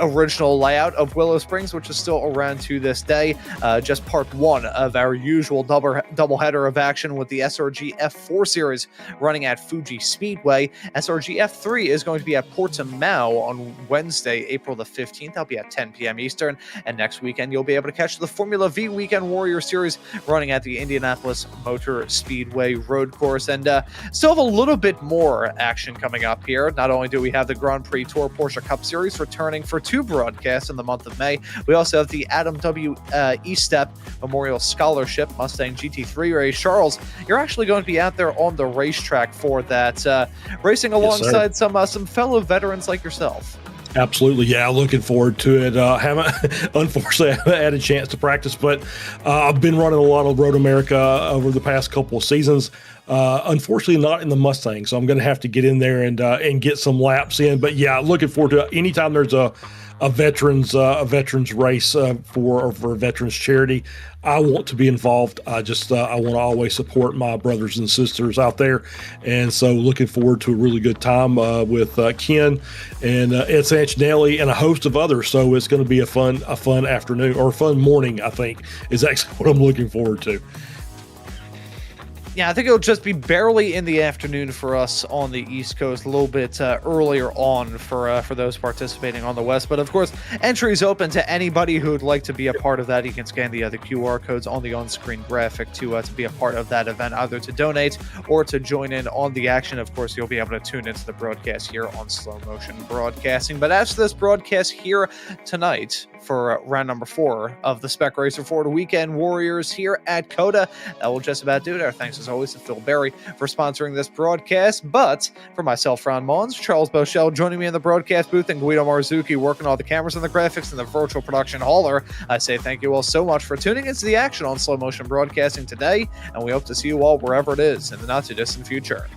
original layout of Willow Springs, which is still around to this day. Just part one of our usual double header of action with the SRG F4 series running at Fuji Speedway. SRG F3 is going to be at Portimao on Wednesday, April the 15th. That'll be at 10 p.m. Eastern. And next weekend, you'll be able to catch the Formula V Weekend Warrior series running at the Indianapolis Motor Speedway road course. And still have a little bit more action coming up here. Not only do we have the Grand Prix Tour Porsche Cup Series returning for 2 broadcasts in the month of May, we also have the Adam W. E-Step Memorial Scholarship Mustang GT3 race. Charles, you're actually going to be out there on the racetrack for that, racing alongside some fellow veterans like yourself. Absolutely, yeah. Looking forward to it. Unfortunately, I haven't had a chance to practice, but I've been running a lot of Road America over the past couple of seasons. Unfortunately, not in the Mustang, so I'm going to have to get in there and get some laps in. But yeah, looking forward to it. Anytime there's a veterans race for a veterans charity, I want to be involved. I want to always support my brothers and sisters out there, and so looking forward to a really good time with Ken and Ed Sanchinelli and a host of others. So it's going to be a fun afternoon or a fun morning, I think, is actually what I'm looking forward to. Yeah, I think it'll just be barely in the afternoon for us on the East Coast, a little bit earlier on for those participating on the West. But of course, entry is open to anybody who would like to be a part of that. You can scan the QR codes on the on-screen graphic to be a part of that event, either to donate or to join in on the action. Of course, you'll be able to tune into the broadcast here on Slow Motion Broadcasting. But as for this broadcast here tonight, for round number 4 of the Spec Racer Ford Weekend Warriors here at COTA, that will just about do it. Our thanks as always, to Phil Berry for sponsoring this broadcast. But for myself, Ron Maunz, Charles Boshell joining me in the broadcast booth, and Guido Marzucchi working all the cameras and the graphics and the virtual production hauler, I say thank you all so much for tuning into the action on Slow Motion Broadcasting today, and we hope to see you all wherever it is in the not-too-distant future.